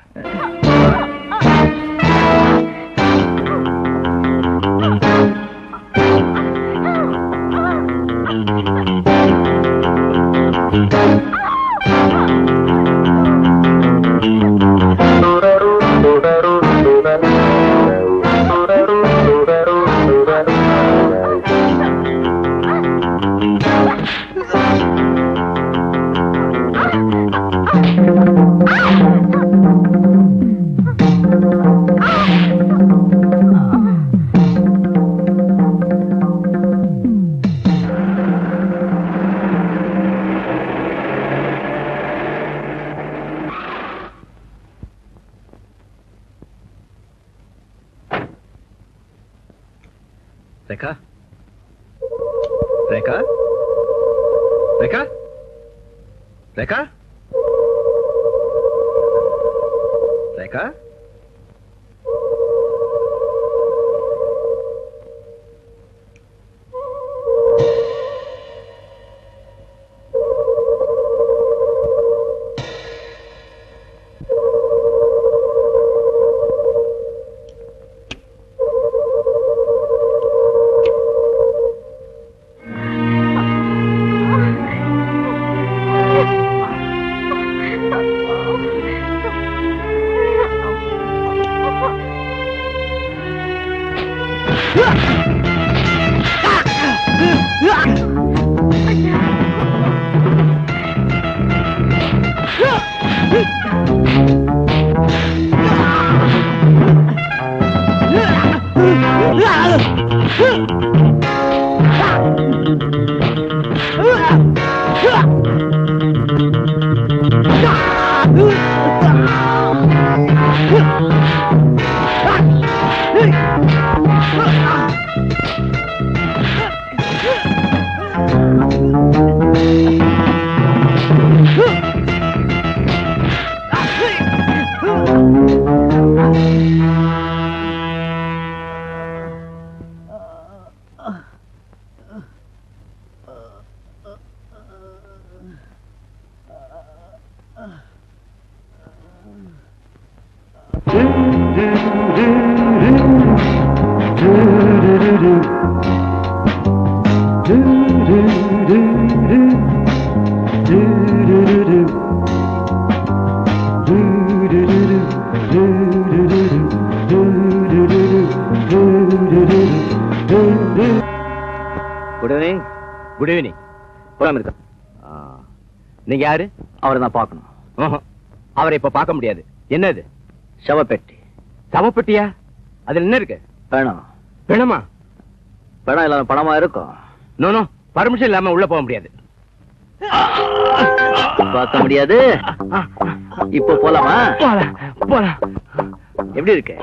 Rekha, Rekha, Rekha, Rekha, Rekha. Good evening. Good evening. போலாம் இருக்க. நீங்க யாரு? அவரை நான் பார்க்கணும். அவரை இப்ப பார்க்க முடியாது. என்னது? சவப்பெட்டி. சவப்பெட்டியா? அதுல என்ன இருக்கு? பணம். பணமா? பணம் இல்லாம பணமா இருக்கும். நோ, பர்மிஷன் இல்லாம உள்ள போக முடியாது. பார்க்க முடியாது. இப்ப போலாமா? போலாம். எப்படி இருக்கு?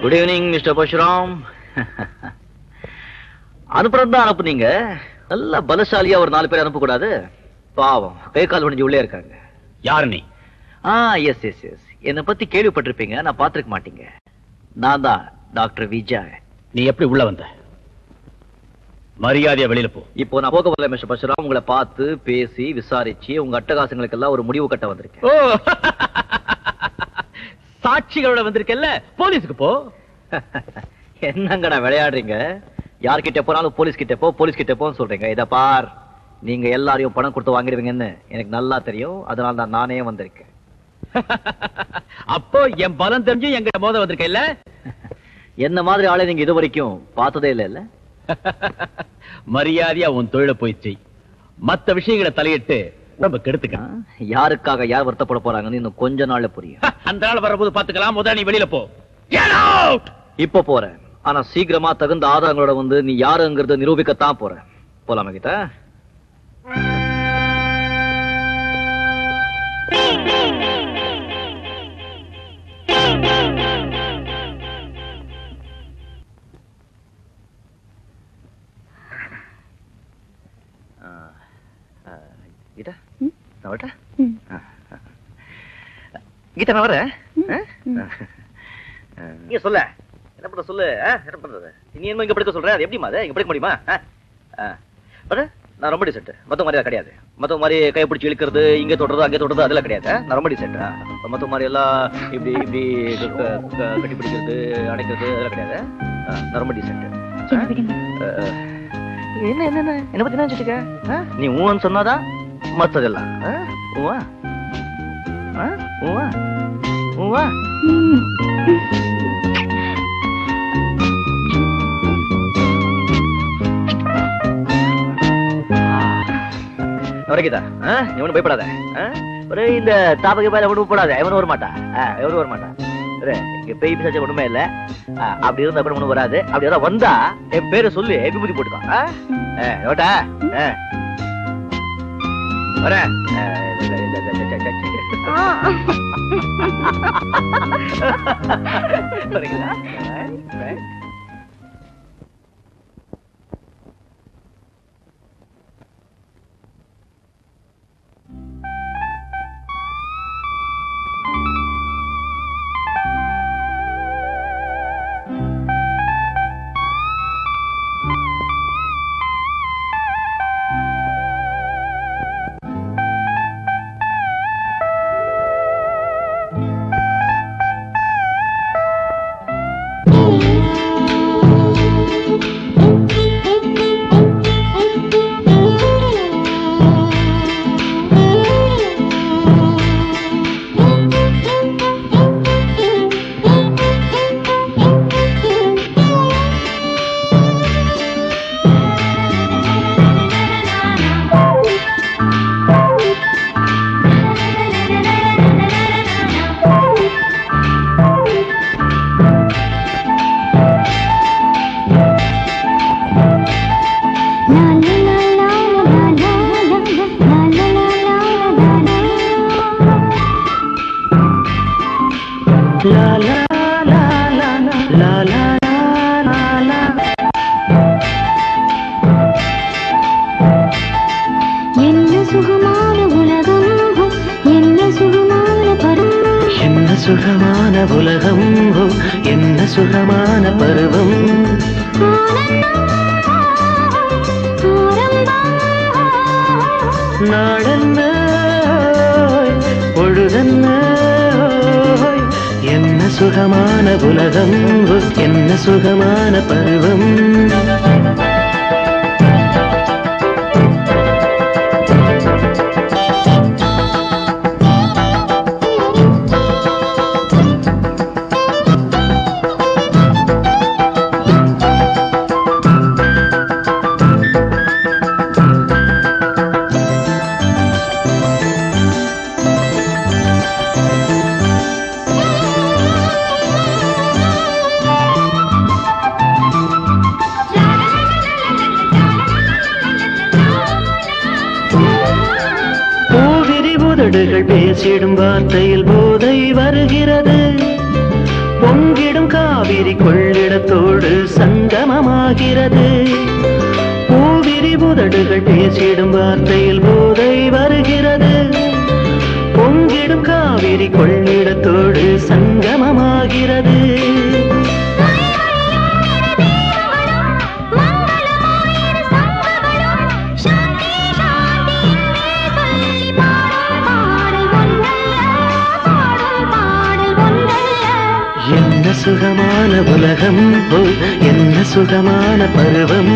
Good evening mister Parasuram. அனுப்புறதுதான் அனுப்புனீங்க. நல்ல பலசாலியா ஒரு 4 பேர் அனுப்பக்கூடாது? பாவம், கை கால் உடைஞ்சு உள்ளே இருக்காங்க. யாரு நீ? எஸ். என்னை பத்தி கேள்விப்பட்டிருப்பீங்க, நான் பார்த்திருக்க மாட்டீங்க. நான் தான் டாக்டர் விஜய். நீ எப்படி உள்ள வந்த? மரியாதையா வெளியில போ. இப்போ நான் போக வரல மிஸ்டர் பரசுராம். உங்களை பார்த்து பேசி விசாரிச்சு உங்க அட்டகாசங்களுக்கு எல்லாம் ஒரு முடிவு கட்ட வந்திருக்கேன். சாட்சிகளோட வந்திருக்கல, போலீஸுக்கு போ. என்னங்கடா விளையாடுறீங்க? யார்கிட்ட போனாலும் போலீஸ் கிட்ட போ, போலீஸ் கிட்ட போன்னு சொல்றீங்க. இத பார், நீங்க எல்லாரையும் பணம் கொடுத்து வாங்கிடுவீங்கன்னு எனக்கு நல்லா தெரியும். அதனால தான் நானே வந்திருக்கேன். அப்போ என் பலம் தெரிஞ்சு எங்க மோத வந்திருக்க இல்ல? என்ன மாதிரி ஆளை நீங்க இது வரைக்கும் பார்த்ததே இல்ல. மரியாதையா உன் தொழில போய் செய். மத்த விஷயங்களை தலையிட்டு நம்ம கெடுத்துக்க. யாருக்காக யார் வருத்தப்பட போறாங்கன்னு இன்னும் கொஞ்ச நாள்ல புரியும். அந்த நாள் வரபோது பாத்துக்கலாம். முதல்ல நீ வெளியில போ. இப்ப போறேன். ஆனா சீக்கிரமா தகுந்த ஆதாரங்களோட வந்து நீ யாருங்கிறத நிரூபிக்கத்தான் போறேன். போலாமா கிட்ட? கீதா, நான் வரட்டா? கீதா, நான் வரேன். நீ சொல்ல என்ன பண்ற? சொல்லு. என்ன பண்றது? நீ என்ன இங்க படிக்க சொல்ற? அது எப்படிமா? அது இங்க படிக்க முடியுமா? நான் ரொம்ப டிசென்ட். மத்த மாதிரி கிடையாது. மத்த மாதிரி கை பிடிச்சி இழுக்கிறது, இங்க தொடுறது அங்கே தொடுறது அதெல்லாம் கிடையாது. நான் ரொம்ப டிசென்ட். மத்த மாதிரி எல்லாம் இப்படி இப்படி கட்டி பிடிக்கிறது, அடைக்கிறது அதெல்லாம் கிடையாது. நான் ரொம்ப டிசென்ட். என்ன என்ன என்ன பத்தி நினைச்சிட்டு? நீ ஊன்னு சொன்னாதான் மத்ததெல்லாம் ஊவா ஊவா ஊவா. வரைக்குதா? நீ ஒன்னும் பயப்படாத. ஒரு இந்த தாபக பேர ஒன்றும் போடாத. எவனும் வர மாட்டா. எவனும் வர மாட்டா. இங்க பேய் பிசாச்சு ஒண்ணுமே இல்ல. அப்படி இருந்தா கூட ஒண்ணும் வராது. அப்படி ஏதாவது வந்தா என் பேரை சொல்லி விபூதி போட்டுக்கோ. ஓட்டா வரேன். வரீங்களா? சுகமான உலகம் என்ன சுகமான பருவம் நாடென்ன பொழுதென்ன என்ன சுகமான உலகம் என்ன சுகமான பருவம் பேசிடும் வார்த்தையில் போதை வருகிறது பொங்கிடும் காவிரி கொள்ளிடத்தோடு சங்கமமாகிறது பூவிரி உதடுகள் பேசிடும் வார்த்தையில் போதை வருகிறது பொங்கிடும் காவிரி கொள்ளிடத்தோடு சங்கமமாகிறது என்ன சுகமான உலகம் என்ன சுகமான பருவம்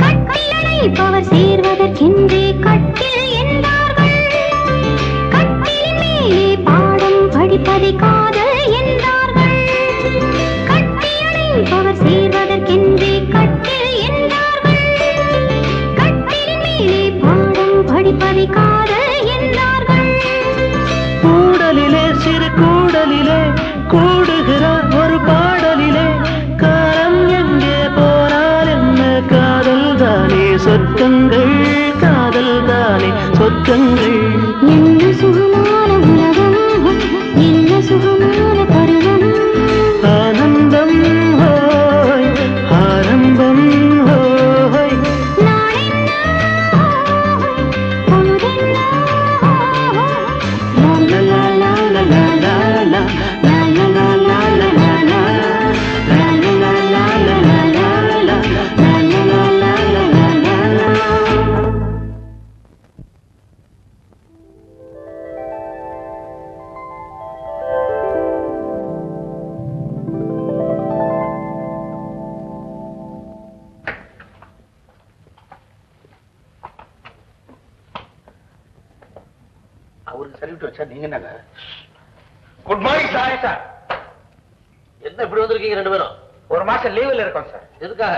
கட்டளைப்பவர் சேர்வதற்கென்றே கட்டில் என்றார்கள் கட்டில் மேலே பாடம் படிப்பதை காதல் என்றார்கள் கட்டியடைப்பவர் சேர்வதற்கென்றே கட்டில் என்றார்கள் கட்டில் மேலே பாடம் படிப்பதை காதல் என்றார்கள் கூடலிலே சிறு கூடலிலே கூடுகிறார் ஒரு பாடலிலே காலம் எங்கே போனால் என்ன காதல் தானே சொர்க்கங்கள் காதல் தானே சொர்க்கங்கள் என்ன சுகமான உலகம் என்ன சுகமான பருவம் ஆனந்தம் ஹோய் ஆரம்பம் ஹோய் அவருக்கு சர்டிபிகேட் வச்சா நீங்க என்னங்க? Good morning sir. சார் என்ன இப்படி வந்திருக்கீங்க ரெண்டு பேரும்? ஒரு மாசம் லீவ்ல இருக்கோம் சார். எதுக்காக?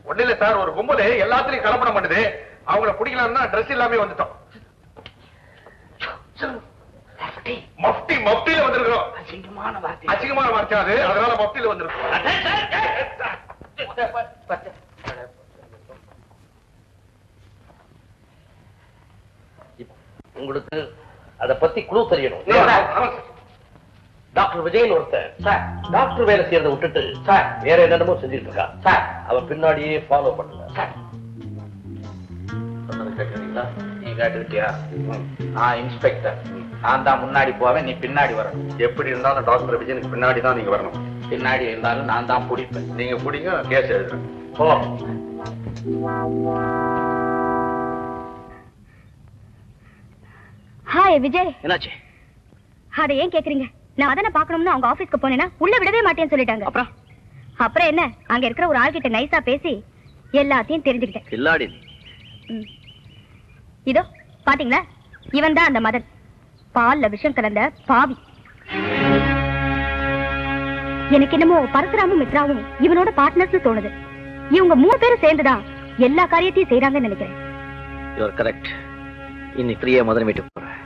ஒண்ணு இல்ல சார், ஒரு கும்பல எல்லாத்துலயும் கலப்படம் பண்ணுது. அவங்கள பிடிக்கலாம்னா ட்ரெஸ் இல்லாம வந்துட்டோம். மஃப்டில வந்திருக்கோம். அசிங்கமான வார்த்தை அது, அதனால மஃப்டில வந்திருக்கோம். உங்களுக்கு அத பத்தி குழு தெரியணும். டாக்டர் விஜயன் ஒருத்தன் டாக்டர் வேலை செய்யறதை விட்டுட்டு வேற என்னென்னமோ செஞ்சுட்டு இருக்கா. அவன் பின்னாடியே ஃபாலோ பண்ணுங்க. கேட்டீங்களா? நீ கேட்டுக்கிட்டியா? நான் இன்ஸ்பெக்டர், நான் தான் முன்னாடி போவேன், நீ பின்னாடி வரணும். எப்படி இருந்தாலும் டாக்டர் விஜயனுக்கு பின்னாடி தான் நீங்க வரணும். பின்னாடி இருந்தாலும் நான் தான் பிடிப்பேன். நீங்க பிடிங்க, கேஸ் எழுதுறேன். ஓ ஹாய் விஜய். என்னாச்சு? அத ஏன் கேக்குறீங்க? நான் அதனை பாக்கணும்னு அவங்க ஆபீஸ்க்கு போனேன்னா உள்ள விடவே மாட்டேன்னு சொல்லிட்டாங்க. அப்புறம் என்ன, அங்க இருக்கிற ஒரு ஆள்கிட்ட நைஸா பேசி எல்லாத்தையும் தெரிஞ்சுக்கிட்டேன். கில்லாடி. இதோ பாத்தீங்களா, இவன் தான் அந்த மதன், பால்ல விஷம் கலந்த பாவி. எனக்கு என்னமோ பரசுராமும் மித்ராவும் இவனோட பார்ட்னர்ஸ் தோணுது. இவங்க 3 பேரும் சேர்ந்துதான் எல்லா காரியத்தையும் செய்யறாங்கன்னு நினைக்கிறேன். You are correct. இன்னைக்கு ஃப்ரீயா மதுரை வீட்டுக்கு போறேன்.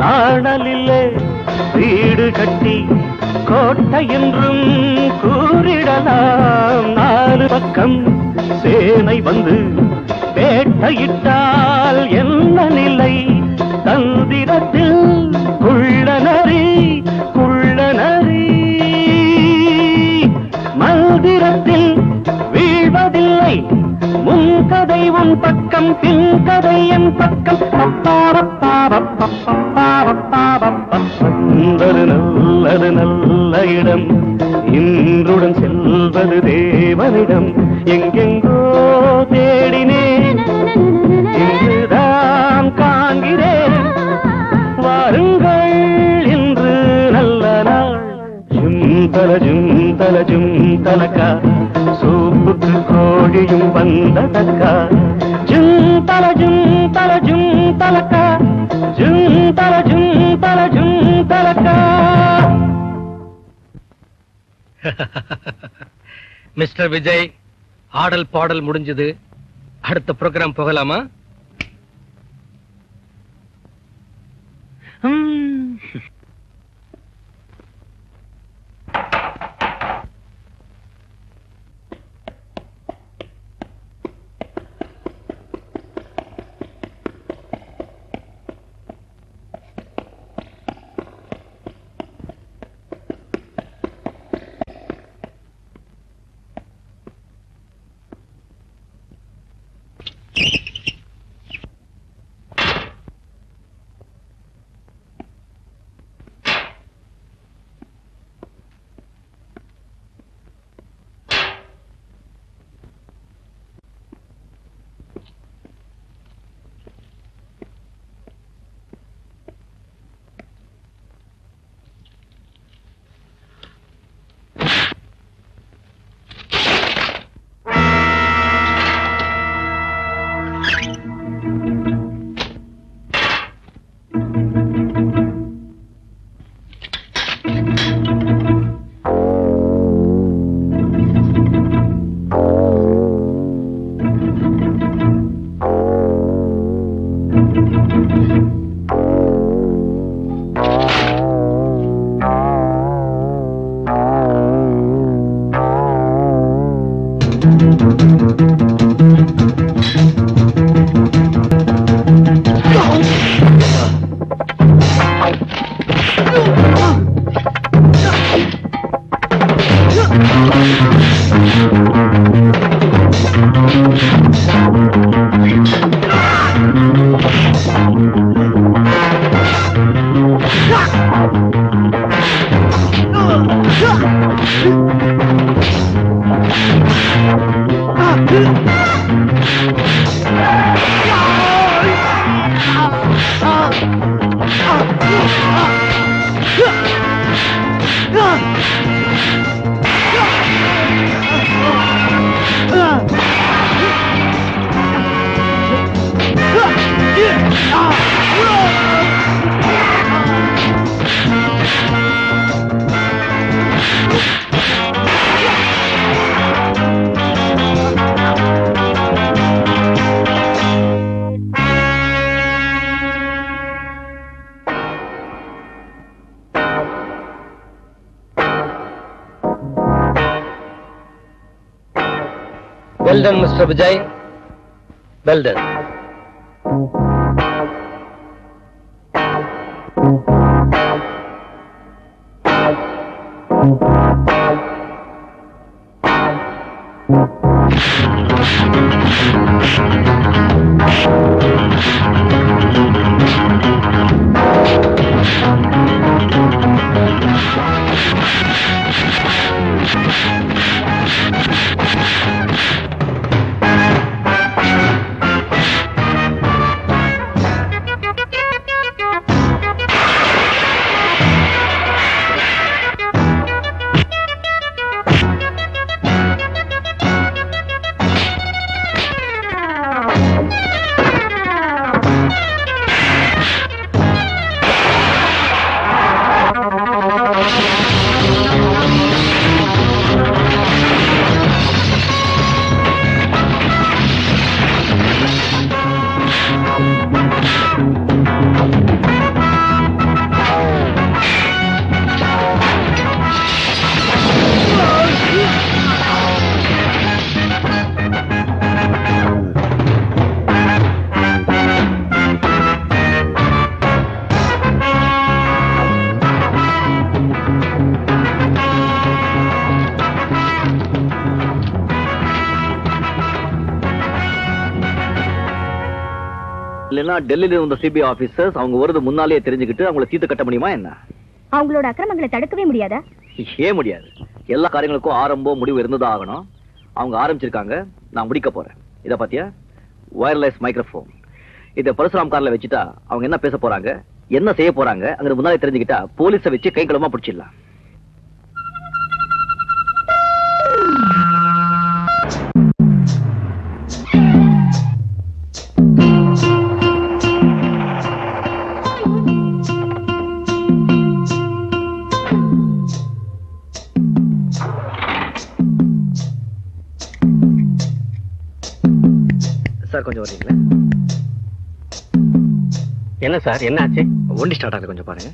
நாணலிலே வீடு கட்டி கோட்டை என்றும் கூறிடலாம். நாலு பக்கம் சேனை வந்து வேட்டையிட்டால் என்ன நிலை? தந்திரத்தில் குள்ளநரி குள்ளநரி மந்திரத்தில் வீழ்வதில்லை. முன்கதை உன் பக்கம் பின்கதை என் பக்கம். வந்தது நல்லது நல்ல இடம், இன்றுடன் செல்வது தேவனிடம். எங்கெங்கோ தேடினேன், இன்றுதான் காண்கிறேன். வாருங்கள் இன்று நல்ல நாள். ஜும்தல ஜும்தல ஜும்தலக்கா, சூப்புக்கு கோழியும் வந்ததக்கா. ஜும்தல ஜும்தல ஜும்தலக்கா, ஜும்தல ஜும்தல ஜும்தலக்கா. மிஸ்டர் விஜய், ஆடல் பாடல் முடிஞ்சது. அடுத்த ப்ரோக்ராம் போகலாமா? Well done, Mr. Vijay. Well done. டெல்லியில இருந்த சிபிஐ ஆபீசர்ஸ் அவங்க வருது முன்னாலே தெரிஞ்சுக்கிட்டு அவங்களை தீர்த்து கட்ட முடியுமா என்ன? அவங்களோட அக்கிரமங்களை தடுக்கவே முடியாதா? ஏன் முடியாது? எல்லா காரியங்களுக்கும் ஆரம்பம் முடிவு இருந்துதான் ஆகணும். அவங்க ஆரம்பிச்சிருக்காங்க, நான் முடிக்க போறேன். இத பாத்தியா, வயர்லெஸ் மைக்ரோஃபோன். இத பரசுராம் கார்ல வச்சுட்டா அவங்க என்ன பேச போறாங்க, என்ன செய்ய போறாங்க அங்க முன்னாலே தெரிஞ்சுக்கிட்டா போலீஸை வச்சு கை களமா பிடிச்சிடலாம். சார் கொஞ்சம் வரீங்களா? என்ன சார், என்ன ஆச்சு? வண்டி ஸ்டார்ட் ஆகுது, கொஞ்சம் பாருங்க.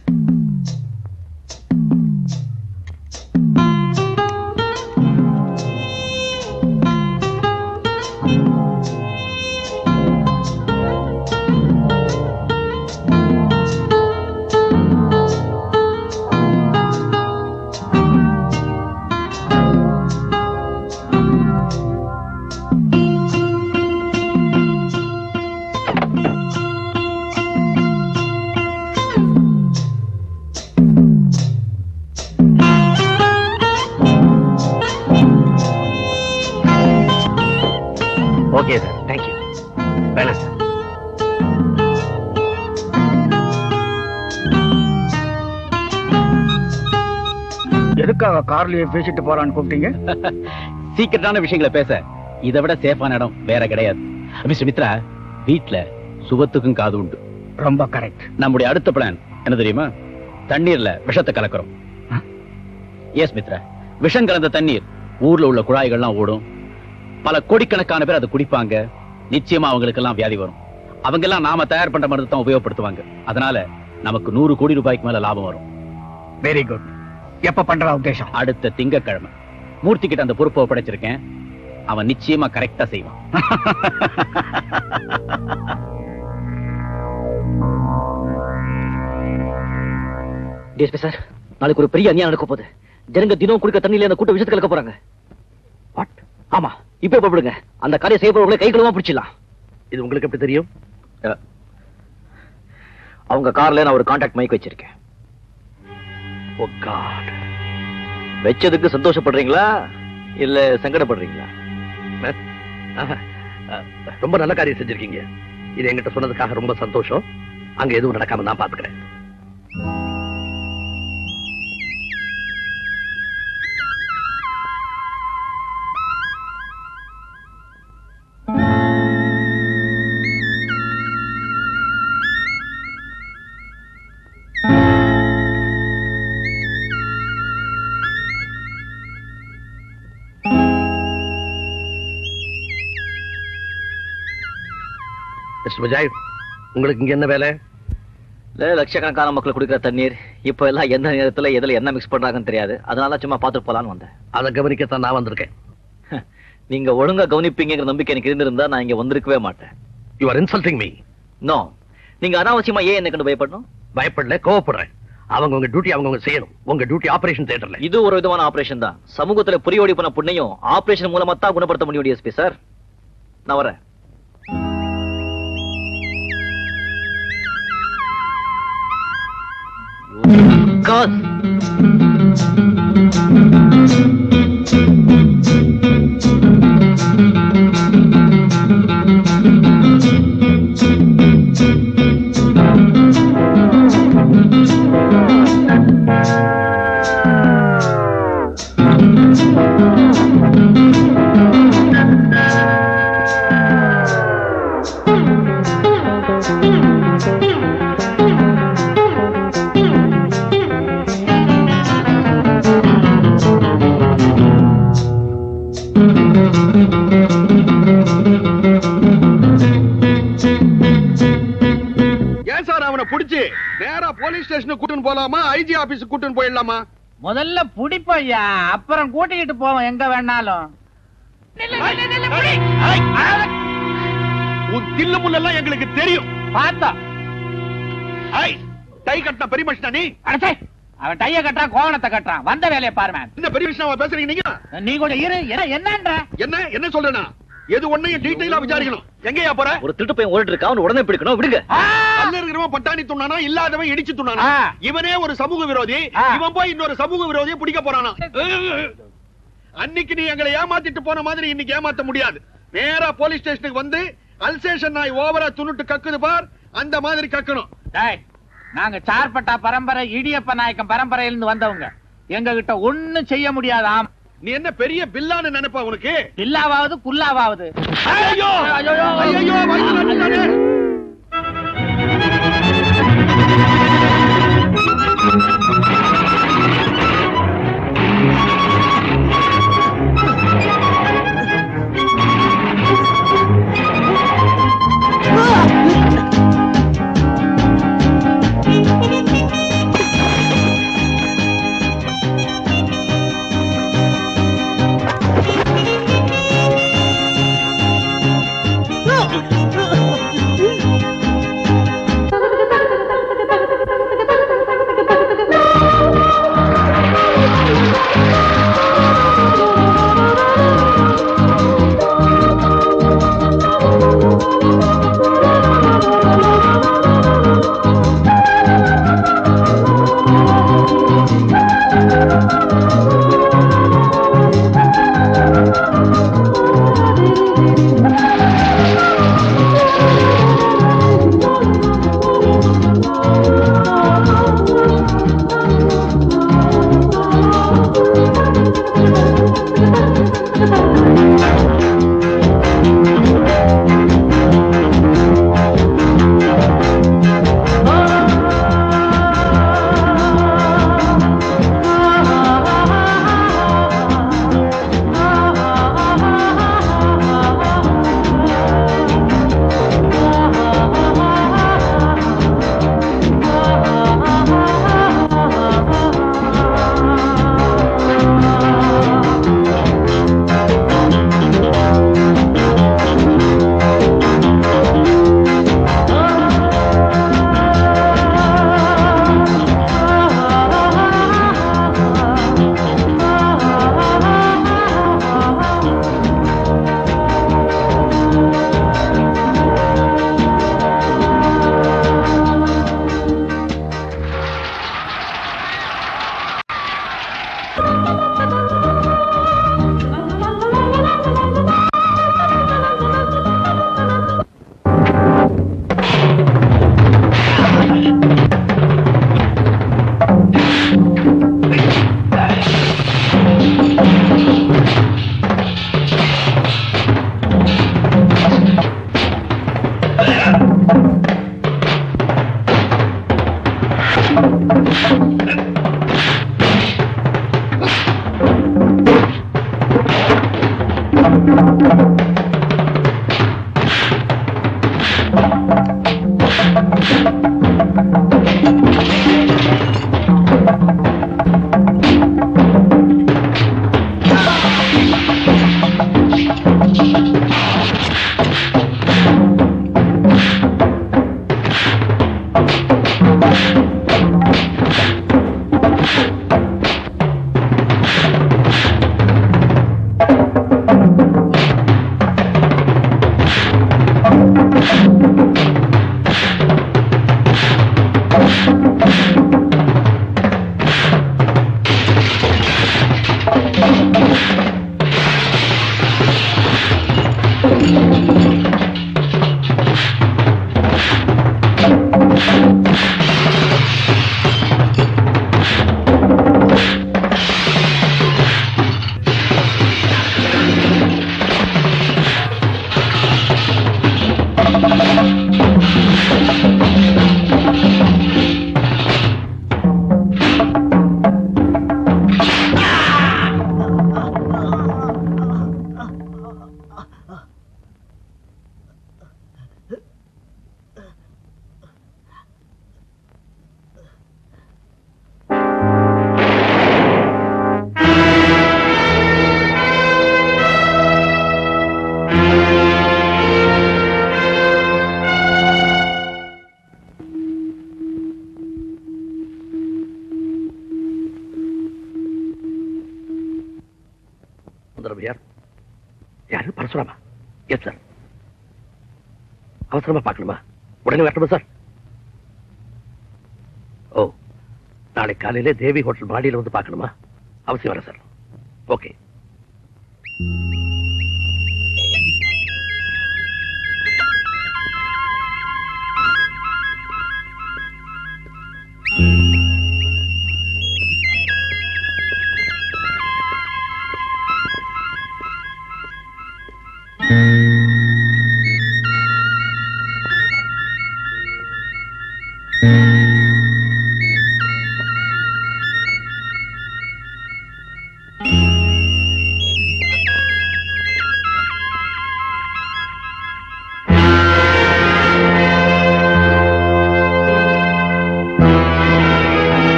Okay sir, thank you. வேணாம் சார். எதுக்காக கார்லயே பேசிட்டு போறான்னு கூப்பிட்டீங்க? சீக்கிரட்டான விஷயங்களை பேச இதை விட சேஃபான இடம் வேற கிடையாது. மிஸ்டர் மித்ரா, வீட்ல சுபத்துக்கும் காது உண்டு. ரொம்ப கரெக்ட். நம்முடைய அடுத்த பிளான் என்ன தெரியுமா? தண்ணீர்ல விஷத்தை கலக்கிறோம். எஸ் மித்ரா, விஷம் கலந்த தண்ணீர் ஊர்ல உள்ள குழாய்கள்லாம் ஓடும். பல கோடிக்கணக்கான பேர் அதை குடிப்பாங்க. நிச்சயமா அவங்களுக்கு எல்லாம் வியாதி வரும். அவங்க எல்லாம் நாம தயார் பண்ற மருந்து தான் உபயோகப்படுத்துவாங்க. அதனால நமக்கு 100 கோடி ரூபாய்க்கு மேல லாபம் வரும். Very good. எப்ப பண்ற உத்தேசம்? அடுத்த திங்கட்கிழமை. மூர்த்தி கிட்ட அந்த பொறுப்பை ஒப்படைச்சிருக்கேன். அவன் நிச்சயமா கரெக்டா செய்வான். டிஎஸ்பி சார், நாளைக்கு ஒரு பெரிய அநியாயம் நடக்க போகுது. ஜனங்க தினம் குடிக்க தண்ணியில அந்த கூட்ட விஷயத்தை கலக்க போறாங்க. வாட்? ஆமா, இப்ப போடுங்க. அந்த காரியம் செய்யப்படுறவங்களை கை களமா பிடிச்சிடலாம். இது உங்களுக்கு எப்படி தெரியும்? அவங்க கார்ல நான் ஒரு கான்டாக்ட் மைக் வச்சிருக்கேன். ஓ காட். வச்சதுக்கு சந்தோஷப்படுறீங்களா இல்ல சங்கடப்படுறீங்களா? ரொம்ப நல்ல காரியம் செஞ்சிருக்கீங்க. இது என்கிட்ட சொன்னதுக்காக ரொம்ப சந்தோஷம். அங்க எதுவும் நடக்காம நான் பாத்துக்கிறேன். மிஸ்டர் விஜய், உங்களுக்கு இங்க என்ன வேலை? லட்சக்கணக்கான மக்கள் குடிக்கிற தண்ணீர் இப்ப எல்லாம் எந்த நேரத்துல எதுல என்ன மிக்ஸ் பண்றாங்கன்னு தெரியாது. அதனால சும்மா பாத்துட்டு போலான்னு வந்தேன். அதை கவனிக்கத்தான் நான் வந்திருக்கேன். நீங்க ஒழுங்கா கவனிப்பீங்கிற நம்பிக்கை எனக்கு இருந்திருந்தா நான் இங்க வந்திருக்கவே மாட்டேன். You are insulting me. No, நீங்க அனாவசியமா ஏன் என்ன கண்டு பயப்படணும்? பயப்படல, கோவப்படுறேன். அவங்க உங்க டியூட்டி அவங்க செய்யணும். உங்க டியூட்டி ஆபரேஷன் தியேட்டர்ல. இது ஒரு விதமான ஆபரேஷன் தான். சமூகத்துல புரியோடி பண்ண புண்ணையும் ஆபரேஷன் மூலமா தான் குணப்படுத்த முடியும் டிஎஸ்பி சார். நான் வரேன். God. போலீஸ் ஸ்டேஷன் கூட்டிட்டு போலாமா, ஐஜி ஆபீஸ் கூட்டிட்டு போயிடலாமா? முதல்ல புடிப்பையா, அப்புறம் கூட்டிக்கிட்டு போவோம் எங்க வேணாலும். உன் தில்லு முள்ளெல்லாம் எங்களுக்கு தெரியும். பார்த்தா டை கட்டின பெரிய மனுஷனா நீ? அவன் டைய கட்டுறான், கோவணத்தை கட்டுறான். வந்த வேலையை பாருமே. இந்த பெரிய விஷயம் பேசுறீங்க நீங்க? நீ கூட இரு. என்னன்ற என்ன சொல்றேன்னா எது ஒண்ணையும் டீடைலா விசாரிக்கணும். எங்கயா போற? ஒரு திருட்டு பையன் ஓடிட்டு இருக்கா, அவன் உடனே பிடிக்கணும். விடுங்க. அல்ல இருக்கிறவன் பட்டாணி துண்ணானா, இல்லாதவன் இடிச்சு துண்ணானா? இவனே ஒரு சமூக விரோதி, இவன் போய் இன்னொரு சமூக விரோதியை பிடிக்க போறானா? அன்னைக்கு நீ எங்களை ஏமாத்திட்டு போன மாதிரி இன்னைக்கு ஏமாத்த முடியாது. நேரா போலீஸ் ஸ்டேஷனுக்கு வந்து அல்சேஷன் நாய் ஓவரா துணுட்டு கக்குது பார், அந்த மாதிரி கக்கணும். நாங்க சார்பட்டா பரம்பரை, இடியப்ப நாயக்கம் பரம்பரையிலிருந்து வந்தவங்க. எங்க கிட்ட ஒண்ணும் செய்ய முடியாதாம். நீ என்ன பெரிய பில்லான்னு நினைப்பா? உனக்கு பில்லாவாவது புல்லாவாவது. ஐயோ ஐயோ ஐயோ, யாரு பரசுராமா? Yes sir. அவசரமா பார்க்கணுமா? உடனே வரட்டுமா சார்? ஓ, நாளை காலையில தேவி ஹோட்டல் மாடியில் வந்து பார்க்கணுமா? அவசியம் வர சார். ஓகே.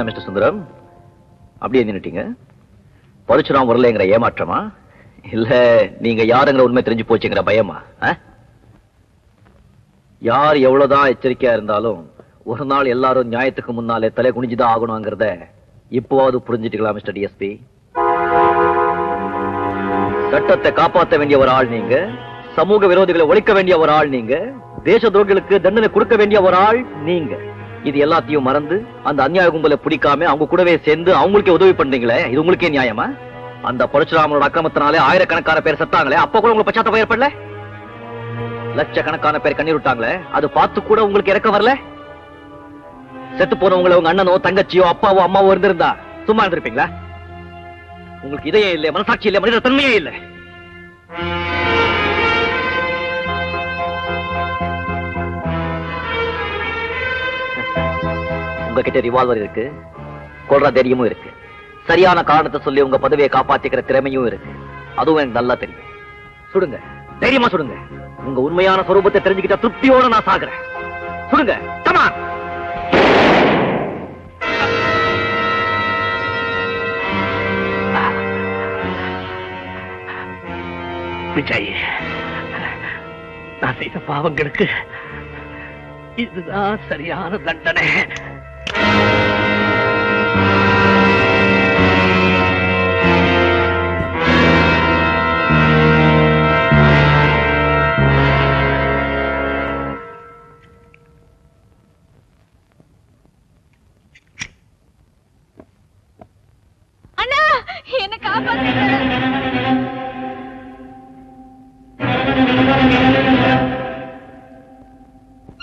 மிஸ்டர் சுந்தரம், அப்படியே நின்னுட்டீங்க. பரசுராம் வரலைங்கிற ஏமாற்றமா, இல்ல நீங்க யாருங்கிற உண்மை தெரிஞ்சு போச்சுங்கிற பயமா? யார் எவ்வளவுதான் எச்சரிக்கையா இருந்தாலும் ஒரு நாள் எல்லாரும் நியாயத்துக்கு முன்னாலே தலை குனிஞ்சுதான் ஆகணுங்கிறத இப்போவாவது புரிஞ்சுட்டுக்கலாம் மிஸ்டர் டிஎஸ்பி. சட்டத்தை காப்பாற்ற வேண்டிய ஒரு ஆள் நீங்க, சமூக விரோதிகளை ஒழிக்க வேண்டிய ஒரு ஆள் நீங்க, தேச துரோகிகளுக்கு தண்டனை கொடுக்க வேண்டிய ஒரு ஆள் நீங்க. இது எல்லாத்தையும் மறந்து அந்த அநியாய கும்பலை பிடிக்காம அவங்க கூடவே சேர்ந்து அவங்களுக்கே உதவி பண்றீங்களே, இது உங்களுக்கே நியாயமா? அந்த பரசுராமனோட அக்கிரமத்தினாலே ஆயிரக்கணக்கான பேர் செத்தாங்களே, அப்ப கூட உங்களுக்கு பச்சாத்தாபம் ஏற்படல? லட்சக்கணக்கான பேர் கண்ணீர் விட்டாங்களே, அது பார்த்து கூட உங்களுக்கு இறக்க வரல? செத்து போனவங்களை உங்க அண்ணனோ தங்கச்சியோ அப்பாவோ அம்மாவோ இருந்திருந்தா சும்மா இருந்திருப்பீங்களா? உங்களுக்கு இதயம் இல்லை, மனசாட்சி இல்லை, மனித தன்மையே இல்லை. உங்ககிட்ட ரிவால்வர் இருக்கு, கொல்ற தைரியமும் இருக்கு, சரியான காரணத்தை சொல்லி உங்க பதவியை காப்பாத்திக்கிற திறமையும் இருக்கு. அதுவும் எனக்கு நல்லா தெரியும். சுடுங்க, தைரியமா சுடுங்க. உங்க உண்மையான சொரூபத்தை தெரிஞ்சுக்கிட்ட திருப்தியோட நான் சாகுறேன். சுடுங்க, come on. விஜய், நான் செய்த பாவங்களுக்கு இதுதான் சரியான தண்டனை. அண்ணா, என்ன காப்பாத்துங்க.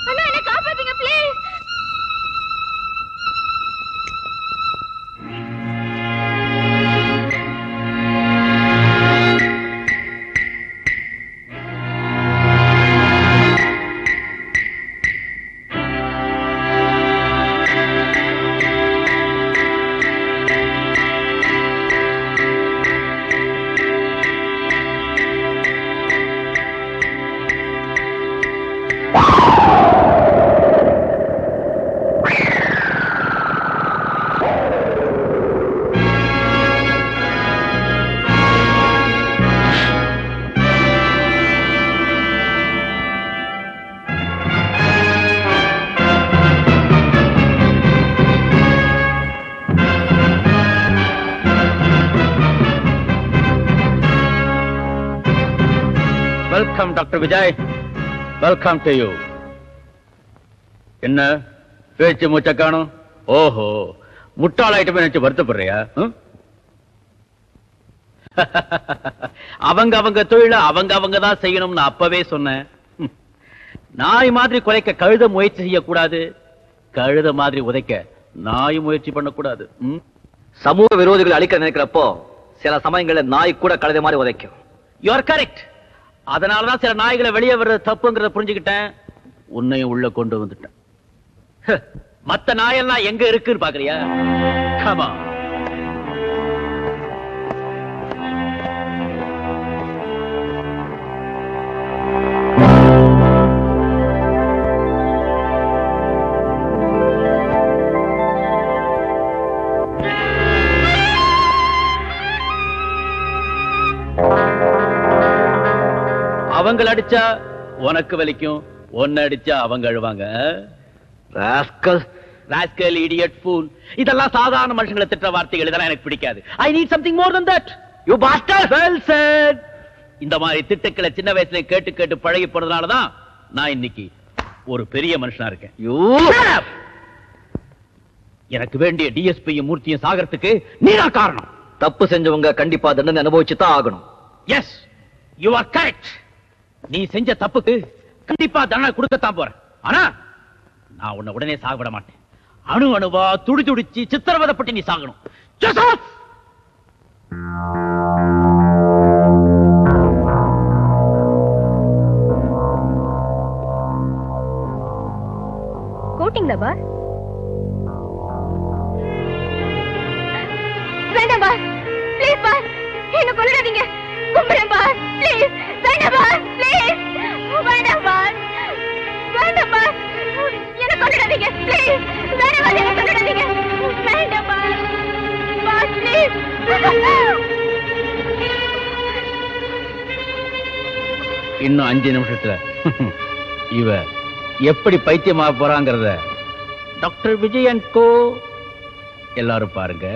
அண்ணா, என்ன காப்பாத்துங்க please. Doctor Vijay. Welcome to you. என்ன பேச்சு மூச்ச காணும்? ஓஹோ, முட்டாளாயிட்டு நினைச்சு வருத்தப்படுறியா? அவங்க தொழில அவங்க தான் செய்யணும்னு அப்பவே சொன்னேன். நாய் மாதிரி குலைக்க கழுத முயற்சி செய்யக்கூடாது, கழுத மாதிரி உதைக்க நாய் முயற்சி பண்ணக்கூடாது. சமூக விரோதிகளை அழிக்க நினைக்கிறப்போ சில சமயங்கள்ல நாய் கூட கழுத மாதிரி உதைக்கும். You are correct. அதனாலதான் சில நாய்களை வெளியே வர்றது தப்புங்கிறத புரிஞ்சுக்கிட்டேன், உன்னையும் உள்ள கொண்டு வந்துட்டேன். மத்த நாயெல்லாம் எங்க இருக்குன்னு பாக்குறியா? Come on. அவங்கள அடிச்சா உனக்கு வலிக்கும், ஒன்னு அடிச்சா அவங்க அழுவாங்க. ராஸ்கல், இடியட், ஃபூல், இதெல்லாம் சாதாரண மனுஷங்களை திட்ட வார்த்தைகள். இதெல்லாம் எனக்கு பிடிக்காது. I need something more than that. You bastard. Well said. இந்த மாதிரி திட்டுக்களை சின்ன வயசுல கேட்டு கேட்டு பழகி போறதுனால தான் நான் இன்னைக்கு ஒரு பெரிய மனுஷனா இருக்கேன். எனக்கு வேண்டிய டிஎஸ்பியும் மூர்த்தியும் சாகறதுக்கு நீதான் காரணம். தப்பு செஞ்சவங்க கண்டிப்பா தண்டனை அனுபவிச்சு தான் ஆகணும். Yes, you are correct. நீ செஞ்ச தப்புக்கு கண்டிப்பா தண்டனை கொடுக்கத்தான் போறேன். ஆனா நான் உன்னை உடனே சாக விட மாட்டேன். அணு அணுவா துடி துடிச்சு சித்திரவதைப்பட்டு நீ சாகணும். ஜோசப், கூட்டிங்களா பாஸ்? வேண்டாம் பாஸ், ப்ளீஸ் பாஸ், என்ன கொல்லுடாதீங்க. கும்பிடுறேன் பாஸ், ப்ளீஸ். வேண்டாம் பாஸ், ப்ளீஸ். வேண்டாம் பாஸ், வேண்டாம் பாஸ், என்ன கொல்லுடாதீங்க ப்ளீஸ். வேண்டாம் பாஸ், என்ன கொல்லுடாதீங்க. வேண்டாம் பாஸ், பாஸ் ப்ளீஸ். இன்னும் 5 நிமிஷத்துல இவ எப்படி பைத்தியமாக போறாங்கிறத டாக்டர் விஜய் அண்ட் கோ எல்லாரும் பாருங்க.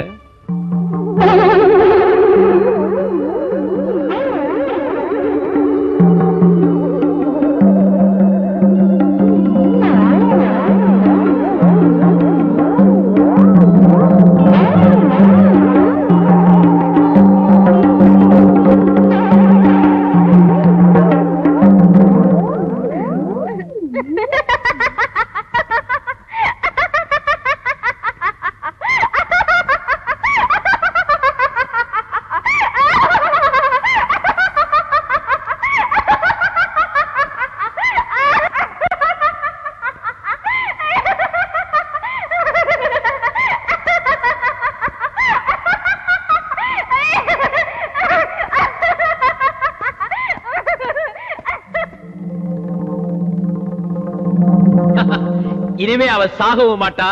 இனிமே அவ சாகவும் மாட்டா,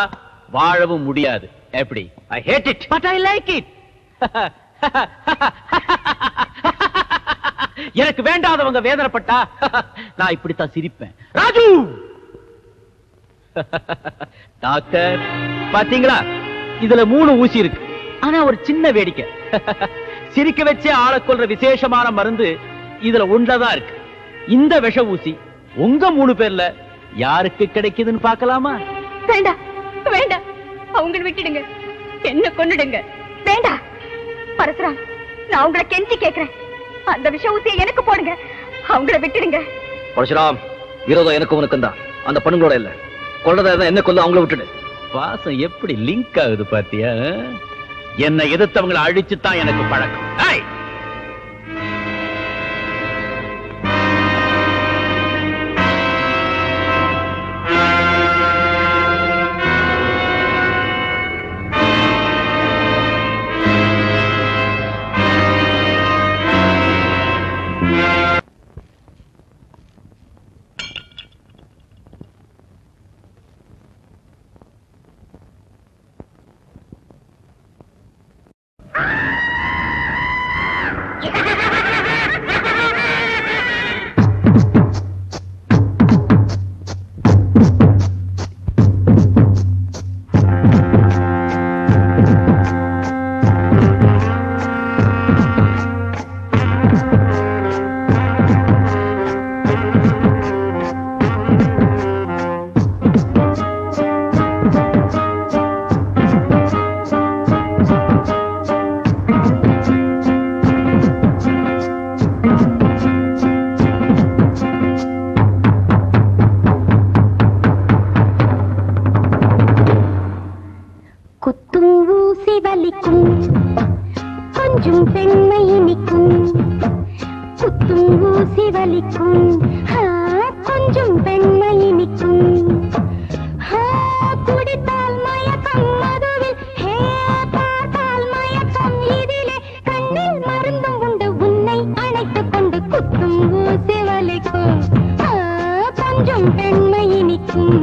வாழவும் முடியாது. எப்படி? I hate it, but I like it. எனக்கு வேண்டாதவங்க வேதனைப்பட்டா நான் இப்படித்தான் சிரிப்பேன். ராஜு, டாக்டர் பாத்தீங்களா, இதுல 3 ஊசி இருக்கு. ஆனா ஒரு சின்ன வேடிக்கை, சிரிக்க வச்சே ஆளை கொல்ற விசேஷமான மருந்து இதுல ஒன்றதான் இருக்கு. இந்த விஷ ஊசி உங்க 3 பேர்ல யாருக்கு கிடைக்குதுன்னு பார்க்கலாமா? வேண்டாம் வேண்டாம், அவங்களை விட்டுடுங்க, என்ன கொன்னுடுங்க. வேண்டாம் பரசுராம், நான் உங்களை கெஞ்சி கேட்கிறேன், அந்த விஷ ஊசியை எனக்கு போடுங்க, அவங்களை விட்டுடுங்க. பரசுராம், விரோதம் எனக்கும் உனக்கும் தான், அந்த பொண்ணுங்களோட இல்ல. கொள்ளதா இருந்தா என்ன கொல்ல, அவங்கள விட்டுடு. பாசம் எப்படி லிங்க் ஆகுது பாத்தியா? என்னை எதிர்த்தவங்களை அழிச்சுதான் எனக்கு பழக்கம். வலிக்கும் கொஞ்சம் பெண்மை இனிக்கும் குத்தும் ஊசி வலிக்கும் கொஞ்சம் பெண்மை இனிக்கும் குடித்தால் மயக்கம் மதுவில் பார்த்தால் மயக்கம் இதிலே கண்ணில் மருந்தும் உண்டு உன்னை அணைத்துக் கொண்டு குத்தும் ஊசி வலிக்கும் கொஞ்சம் பெண்மை இனிக்கும்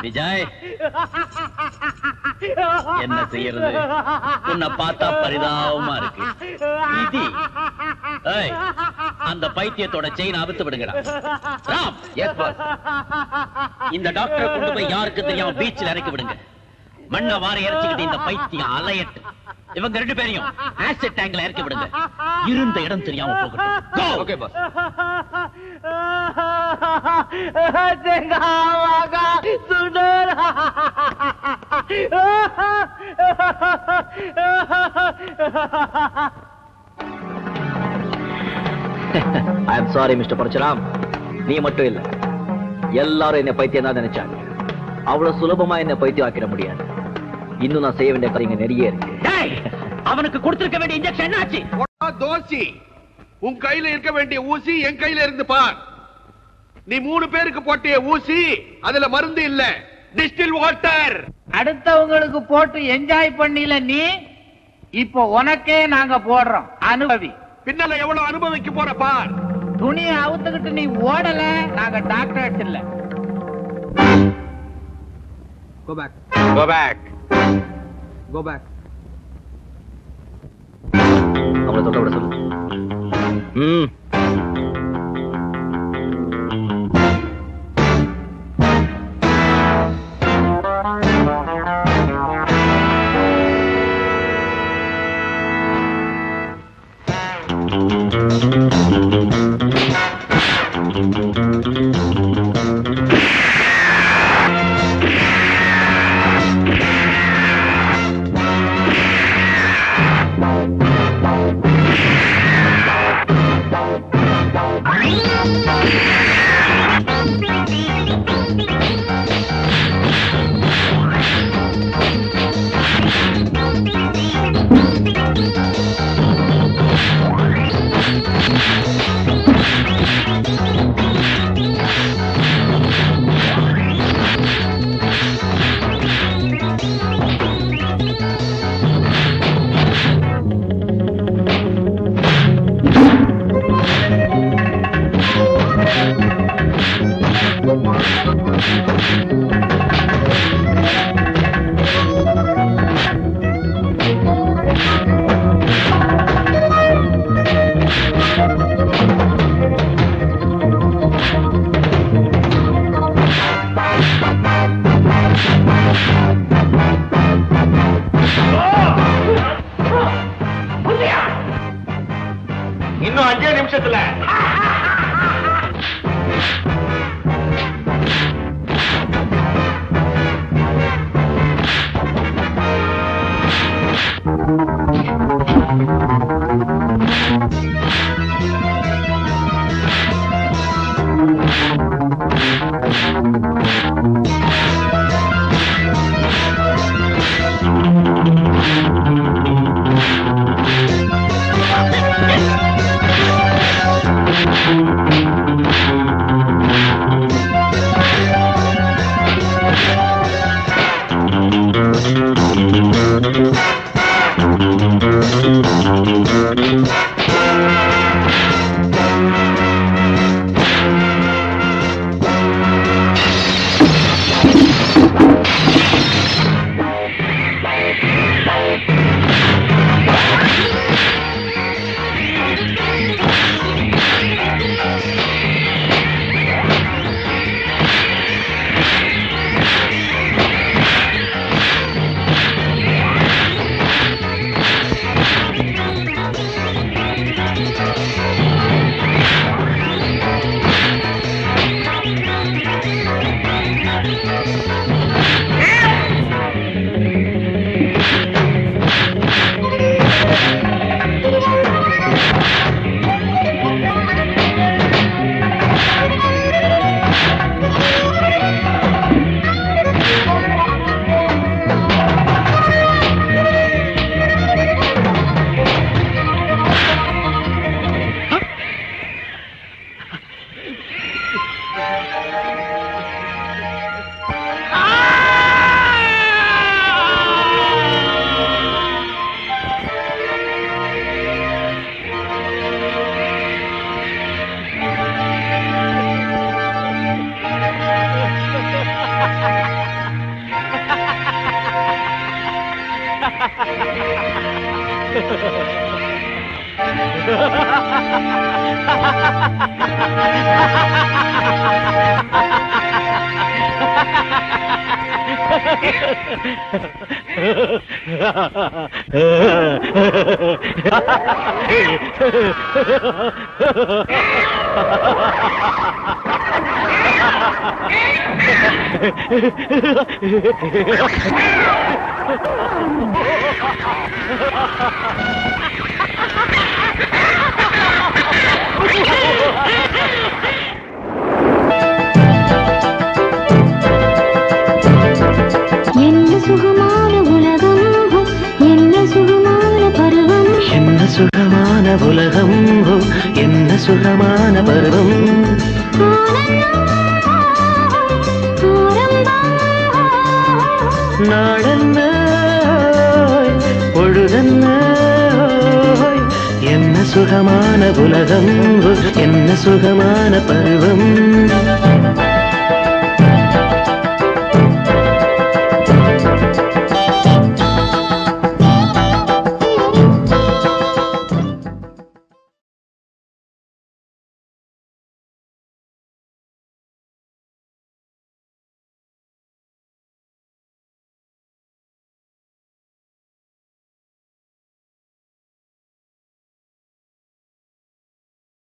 விஜய், என்ன செய்யறது? உன்னை பார்த்தா பரிதாபமா இருக்கு. இது அந்த பைத்தியத்தோட செயின் அவுத்து விடுங்கடா. ராம், இந்த டாக்டரை கொண்டு போய் யாருக்கு தெரியாம பீச்சில் இறக்கி விடுங்க. மண்ணை வார இறச்சிக்கிட்டு இந்த பைத்தியம் அலையட்டு. இவங்க 2 பேரையும் ஆசிட் டேங்க்ல இறக்கி விடுங்க. இருந்த இடம் தெரியாம போகட்டும். Okay boss. I am sorry mister Parasuram. நீ மட்டும் இல்ல, எல்லாரும் என்ன பைத்தியம் தான் நினைச்சாங்க. அவ்வளவு சுலபமா என்ன பைத்தியம் ஆக்கிட முடியாது. இன்னும் நான் செய்ய வேண்டிய காரியங்க நிறைய இருக்கு. அவனுக்கு கொடுத்திருக்க வேண்டிய இன்ஜெக்ஷன் என்ன ஆச்சு? தோசி, உன் கையில இருக்க வேண்டிய ஊசி என் கையில இருந்து பார். நீ 3 பேருக்கு போட்டிய ஊசி, அதுல மருந்து இல்ல, டிஸ்டில் வாட்டர். அடுத்தவங்களுக்கு போட்டு என்ஜாய் பண்ணல நீ, இப்போ உனக்கே நாங்க போடுறோம். அனுபவி. பின்னால எவ்வளவு அனுபவிக்க போற பார். துணியை அவுத்துக்கிட்டு நீ ஓடல, நாங்க டாக்டர் இல்ல. Go back. Go back. Go back. அவங்கள தொட்ட விட சொல்லு. இன்னும் 5 நிமிஷத்துல என்ன சுகமான உலகம், என்ன சுகமான பருவம், என்ன சுகமான உலகம், என்ன சுகமான பருவம், நாளென்ன பொழுதென்ன, என்ன சுகமான உலகம், என்ன சுகமான பருவம்.